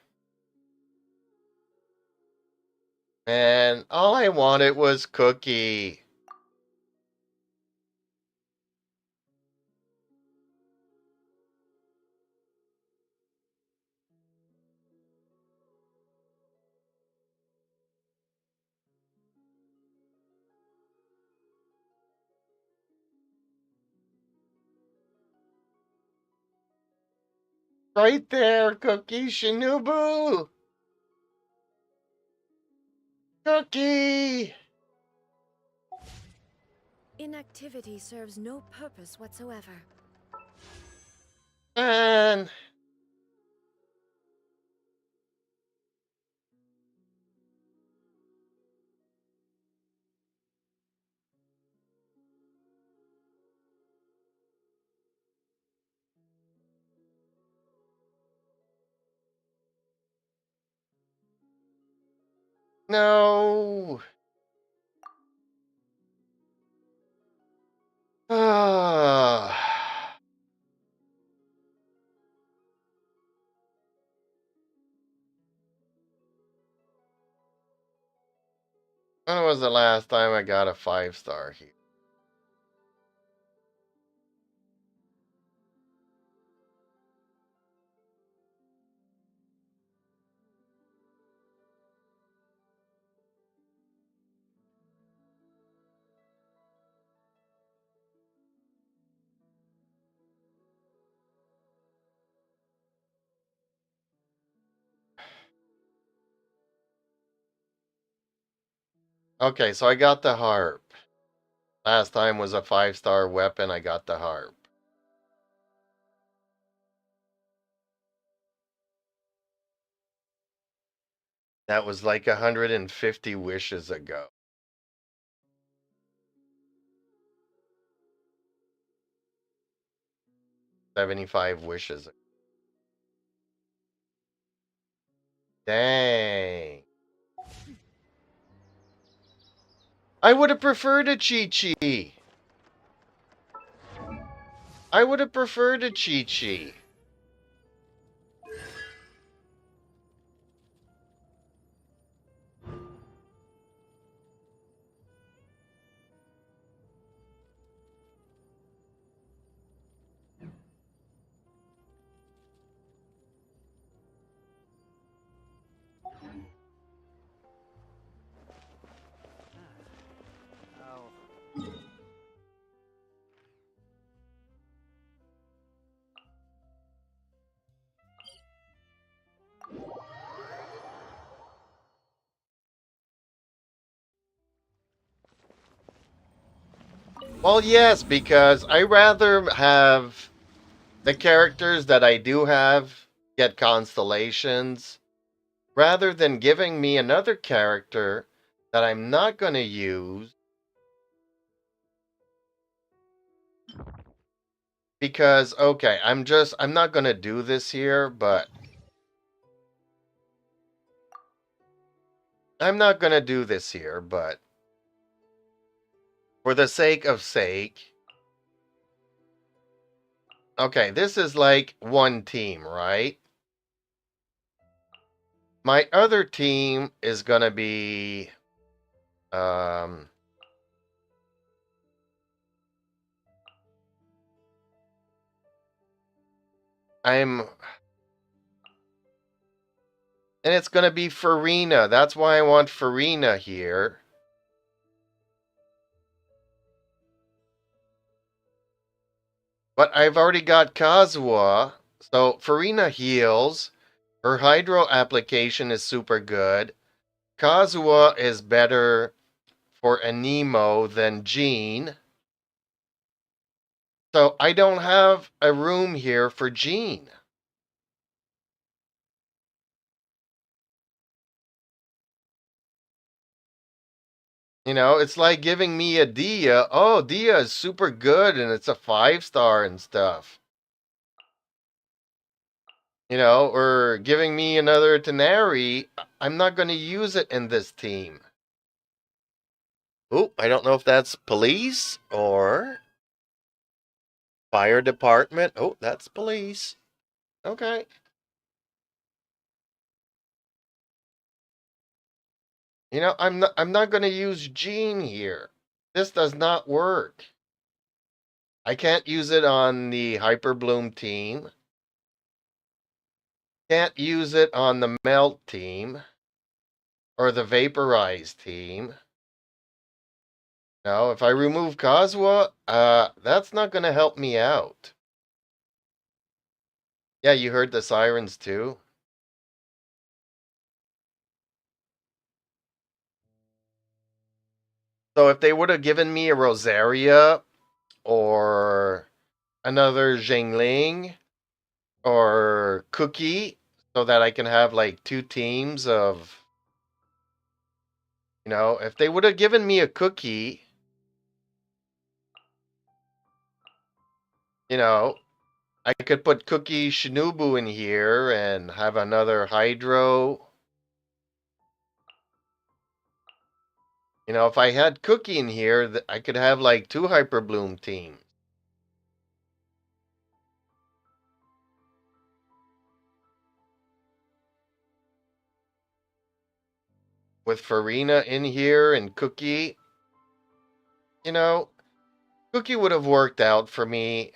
[SPEAKER 5] Man, all I wanted was cookie. Right there, Cookie Shinobu! Cookie!
[SPEAKER 1] Inactivity serves no purpose whatsoever.
[SPEAKER 5] Man. No. Ah. When was the last time I got a 5-star here? Okay, so I got the harp. Last time was a 5-star weapon, I got the harp. That was like 150 wishes ago. 75 wishes. Dang. I would have preferred a Chi-Chi. I would have preferred a Chi-Chi. Well, yes, because I rather have the characters that I do have get constellations rather than giving me another character that I'm not going to use because, okay, I'm not going to do this here, but I'm not going to do this here, but for the sake of sake, okay, this is like one team, right? My other team is going to be, um, and it's going to be Farina. That's why I want Farina here. But I've already got Kazuha. So Farina heals. Her Hydro application is super good. Kazuha is better for Anemo than Jean. So I don't have a room here for Jean. You know, it's like giving me a Dia. Oh, Dia is super good and it's a 5-star and stuff. You know, or giving me another Tenari. I'm not going to use it in this team. Oh, I don't know if that's police or fire department. Oh, that's police. Okay. You know, I'm not going to use Jean here. This does not work. I can't use it on the Hyper Bloom team. Can't use it on the Melt team or the Vaporize team. Now, if I remove Kazuha, that's not going to help me out. Yeah, you heard the sirens too. So if they would have given me a Rosaria or another Zhengling or Cookie so that I can have like two teams of, you know, if they would have given me a Cookie, you know, I could put Cookie Shinobu in here and have another Hydro. You know, if I had Cookie in here, I could have like two Hyper Bloom teams. With Farina in here and Cookie, you know, Cookie would have worked out for me.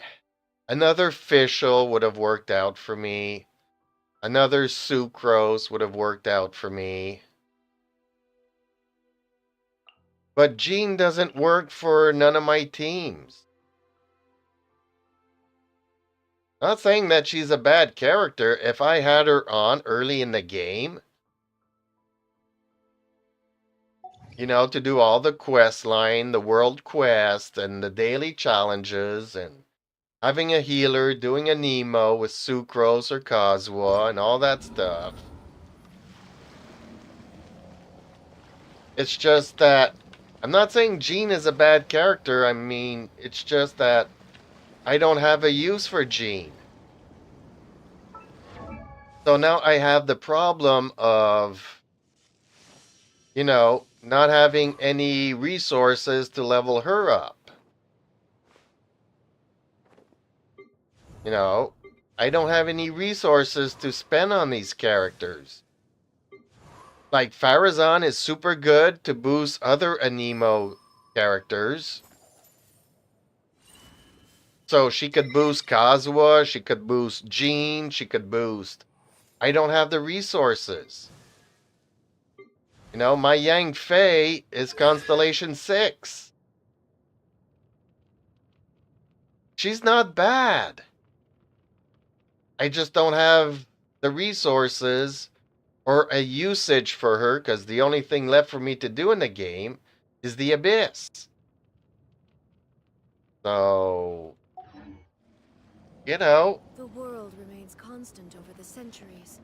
[SPEAKER 5] Another Fischl would have worked out for me. Another Sucrose would have worked out for me. But Jean doesn't work for none of my teams. Not saying that she's a bad character. If I had her on early in the game, you know, to do all the quest line, the world quest, and the daily challenges, and having a healer, doing a Nemo with Sucrose or Kazuha, and all that stuff. It's just that I'm not saying Jean is a bad character. I mean, it's just that I don't have a use for Jean. So now I have the problem of, not having any resources to level her up. I don't have any resources to spend on these characters. Like, Farazan is super good to boost other Anemo characters. So she could boost Kazuha, she could boost Jean, she could boost... I don't have the resources. My Yang Fei is Constellation 6. She's not bad. I just don't have the resources or a usage for her, because the only thing left for me to do in the game is the Abyss. So,
[SPEAKER 1] The world remains constant over the centuries.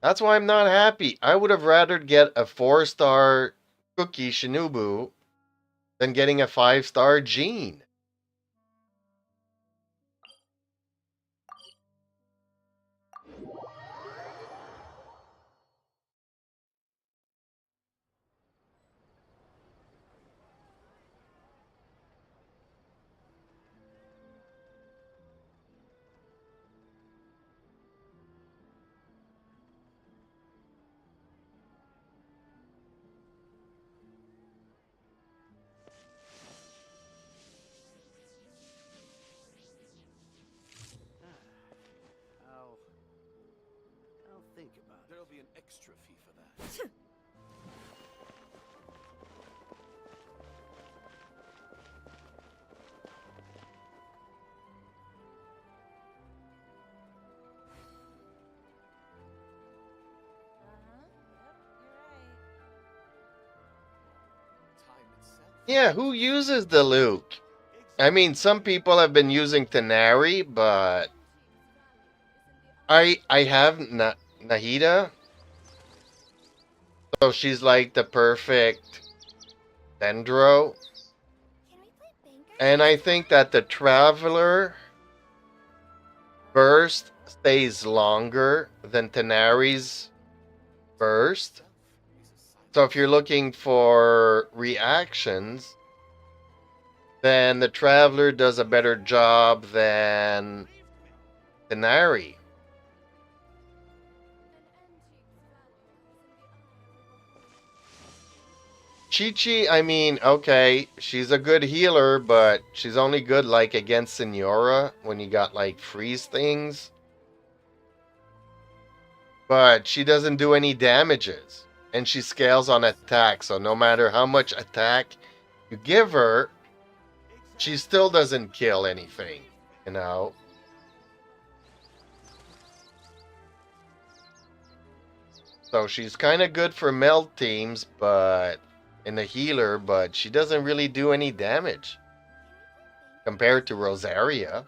[SPEAKER 5] that's why I'm not happy. I would have rather get a 4-star Cookie Shinobu than getting a 5-star Jean.
[SPEAKER 2] I'll think about it. There'll be an extra fee for that. Time itself.
[SPEAKER 5] Yeah, who uses the Luke? I mean, some people have been using Tenari, but I have Nahida. So she's like the perfect Dendro. And I think that the Traveler burst stays longer than Tenari's burst. So if you're looking for reactions, then the Traveler does a better job than Tenari. Chi-Chi, I mean, okay, she's a good healer, but she's only good, like, against Senora when you got, like, freeze things. But she doesn't do any damages. And she scales on attack, so no matter how much attack you give her, she still doesn't kill anything, So she's kind of good for meld teams, but... and a healer, but she doesn't really do any damage compared to Rosaria.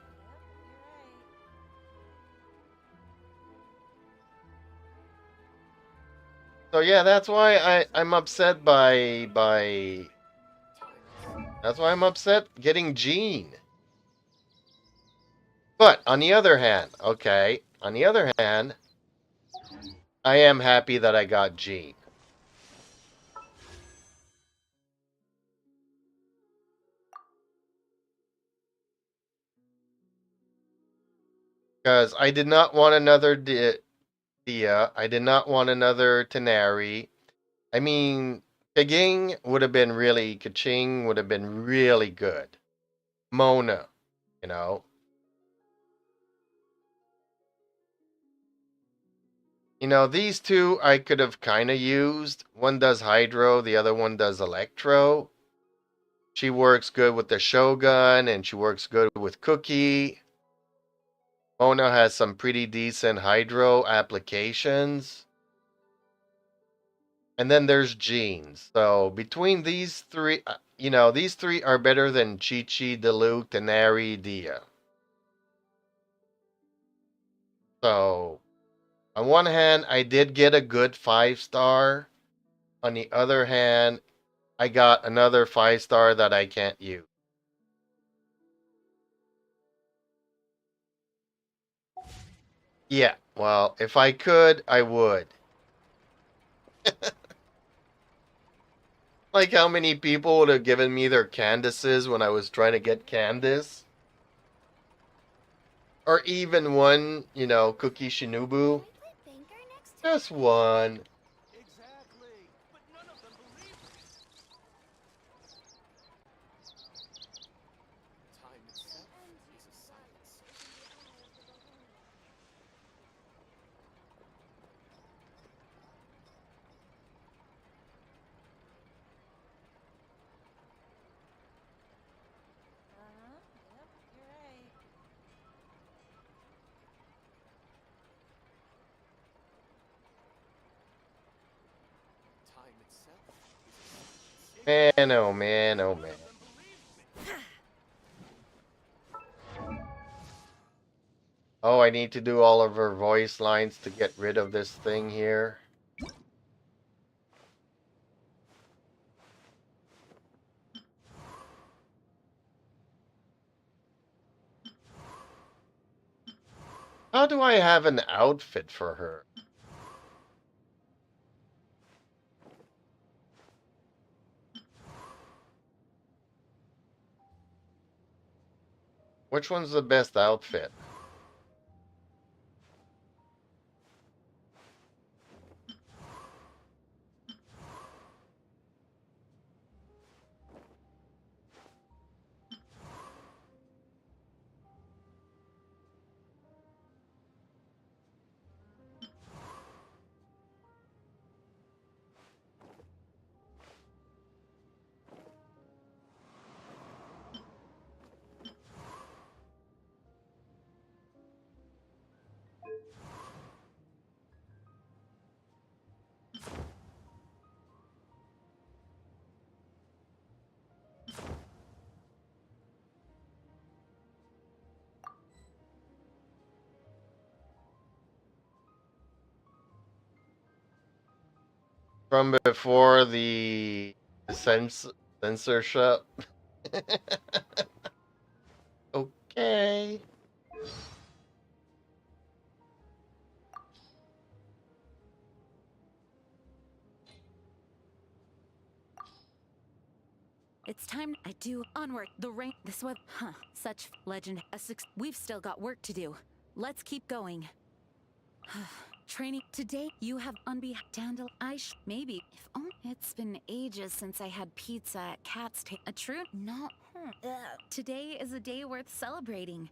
[SPEAKER 5] So yeah, that's why I'm upset that's why I'm upset getting Jean. But on the other hand, I am happy that I got Jean. Because I did not want another Dia. I did not want another Tenari. I mean, Kaching would have been really good. Mona, these two I could have kind of used. One does Hydro, the other one does Electro. She works good with the Shogun, and she works good with Cookie. Mona has some pretty decent Hydro applications. And then there's Jean. So between these three, these three are better than Chi-Chi, Diluc, Tenari, Dia. So, on one hand, I did get a good 5-star. On the other hand, I got another 5-star that I can't use. Yeah, well, if I could, I would. Like how many people would have given me their Candaces when I was trying to get Candace? Or even one, you know, Cookie Shinobu.
[SPEAKER 6] Can I play banker next time?
[SPEAKER 5] Just one.
[SPEAKER 2] Exactly. But none of them believe me. Time itself is a silent circle.
[SPEAKER 4] Yep, you're right.
[SPEAKER 2] Time itself is a silent circle.
[SPEAKER 5] Man, oh man, oh
[SPEAKER 2] None
[SPEAKER 5] man.
[SPEAKER 2] of them believe me.
[SPEAKER 5] Oh, I need to do all of her voice lines to get rid of this thing here. How do I have an outfit for her? Which one's the best outfit? From before the censorship? Okay.
[SPEAKER 4] It's time I do onward. The rain. This was, such legend. We've still got work to do. Let's keep going. Training today. You have on behalf Dandel. Maybe if only it's been ages since I had pizza at Cat's A true? No. Today is a day worth celebrating.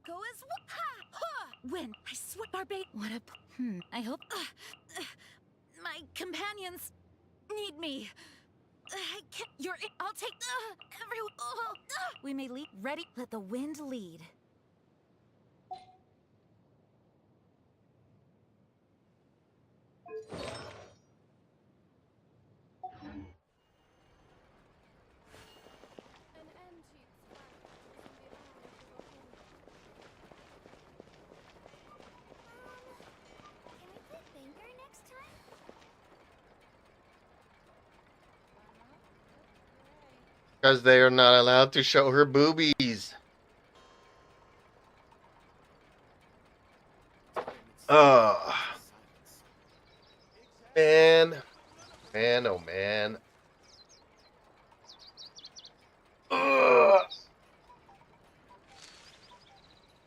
[SPEAKER 4] Go as when I swear, Barbade. What a. I hope. My companions need me. I can't. You're. I'll take. Everyone. We may lead. Ready. Let the wind lead.
[SPEAKER 6] An antique sparkles in the eyes of a woman. Can I play banker next time?
[SPEAKER 5] Because they are not allowed to show her boobies. Ugh. Man. Man, oh man. Ugh.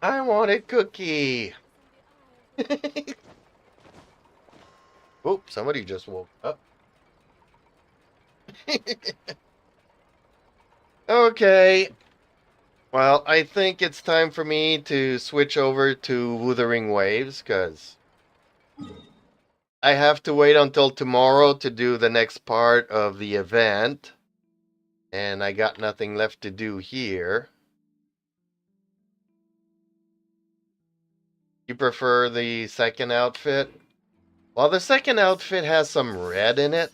[SPEAKER 5] I want a cookie. Oop, somebody just woke up. Okay. Well, I think it's time for me to switch over to Wuthering Waves, because I have to wait until tomorrow to do the next part of the event. And I got nothing left to do here. You prefer the second outfit? Well, the second outfit has some red in it.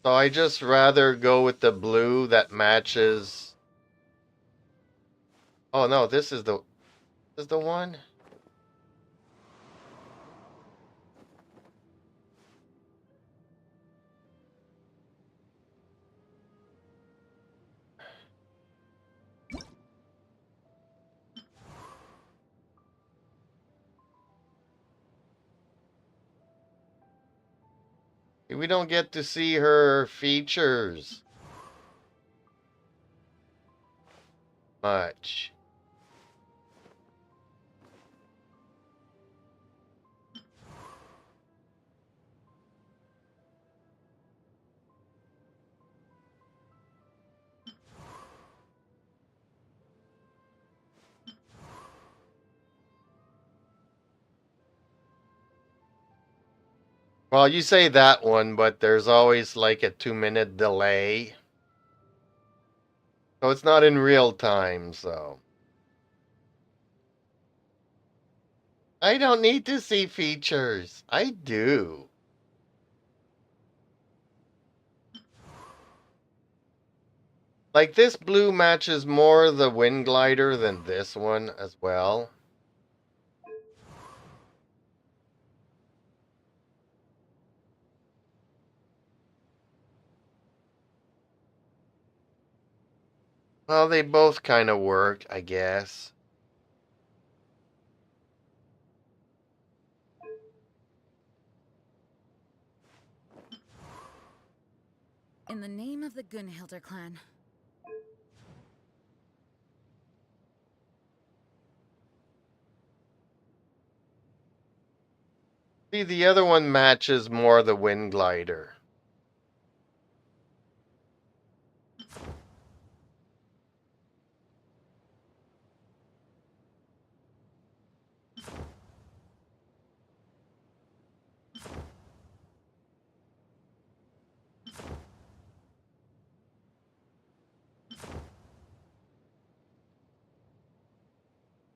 [SPEAKER 5] So I just rather go with the blue that matches. Oh no, this is the one. We don't get to see her features much. Well, you say that one, but there's always like a 2-minute delay. So it's not in real time, so. I don't need to see features. I do. Like this blue matches more the wind glider than this one as well. Well, they both kind of work, I guess.
[SPEAKER 4] In the name of the Gunhilder clan.
[SPEAKER 5] See, the other one matches more the wind glider.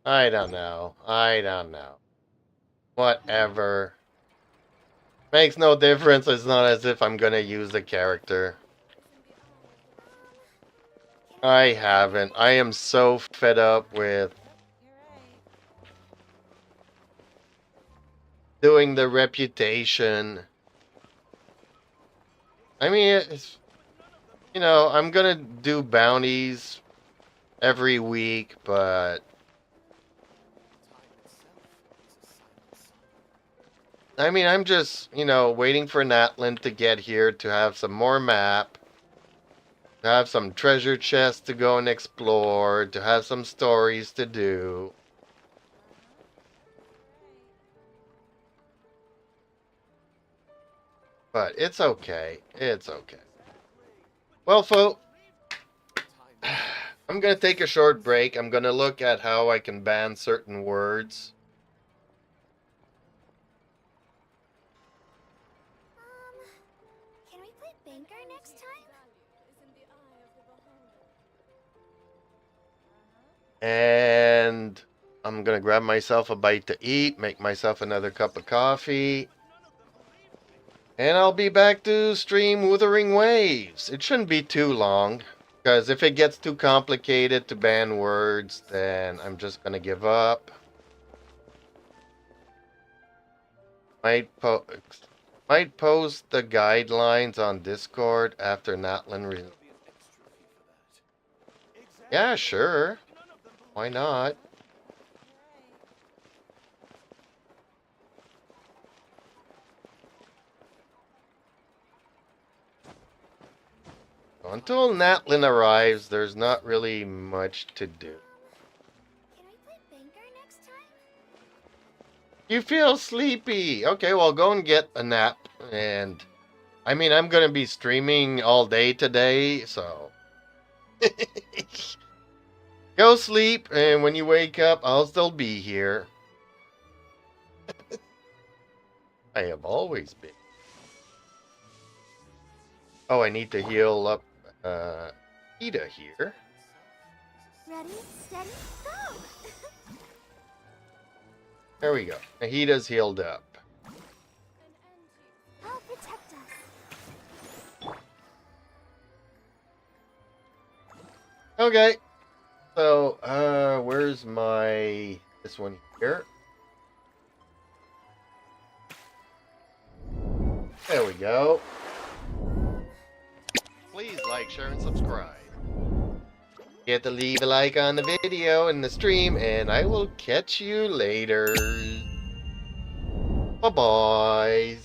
[SPEAKER 5] I don't know. I don't know. Whatever. Makes no difference. It's not as if I'm gonna use the character. I haven't. I am so fed up with doing the reputation. I mean, it's, you know, I'm gonna do bounties every week, but I mean, I'm just, you know, waiting for Natlan to get here to have some more map, to have some treasure chests to go and explore, to have some stories to do. But it's okay. It's okay. Well, folks, I'm going to take a short break. I'm going to look at how I can ban certain words.
[SPEAKER 6] Can we play banker next time?
[SPEAKER 5] And I'm going to grab myself a bite to eat, make myself another cup of coffee. And I'll be back to stream Wuthering Waves. It shouldn't be too long, because if it gets too complicated to ban words, then I'm just going to give up. Might post the guidelines on Discord after Natlan. Yeah, sure. Why not? Until Natlan arrives, there's not really much to do.
[SPEAKER 6] Can we play banker next time?
[SPEAKER 5] You feel sleepy. Okay, well, go and get a nap. And, I mean, I'm going to be streaming all day today, so. Go sleep, and when you wake up, I'll still be here. I have always been. Oh, I need to heal up Ida here.
[SPEAKER 6] Ready, steady, go!
[SPEAKER 5] There we go. Ahida's healed up.
[SPEAKER 6] I'll protect us.
[SPEAKER 5] Okay. So, where's this one here? There we go. Please like, share, and subscribe. Get to leave a like on the video and the stream, and I will catch you later. Bye-bye.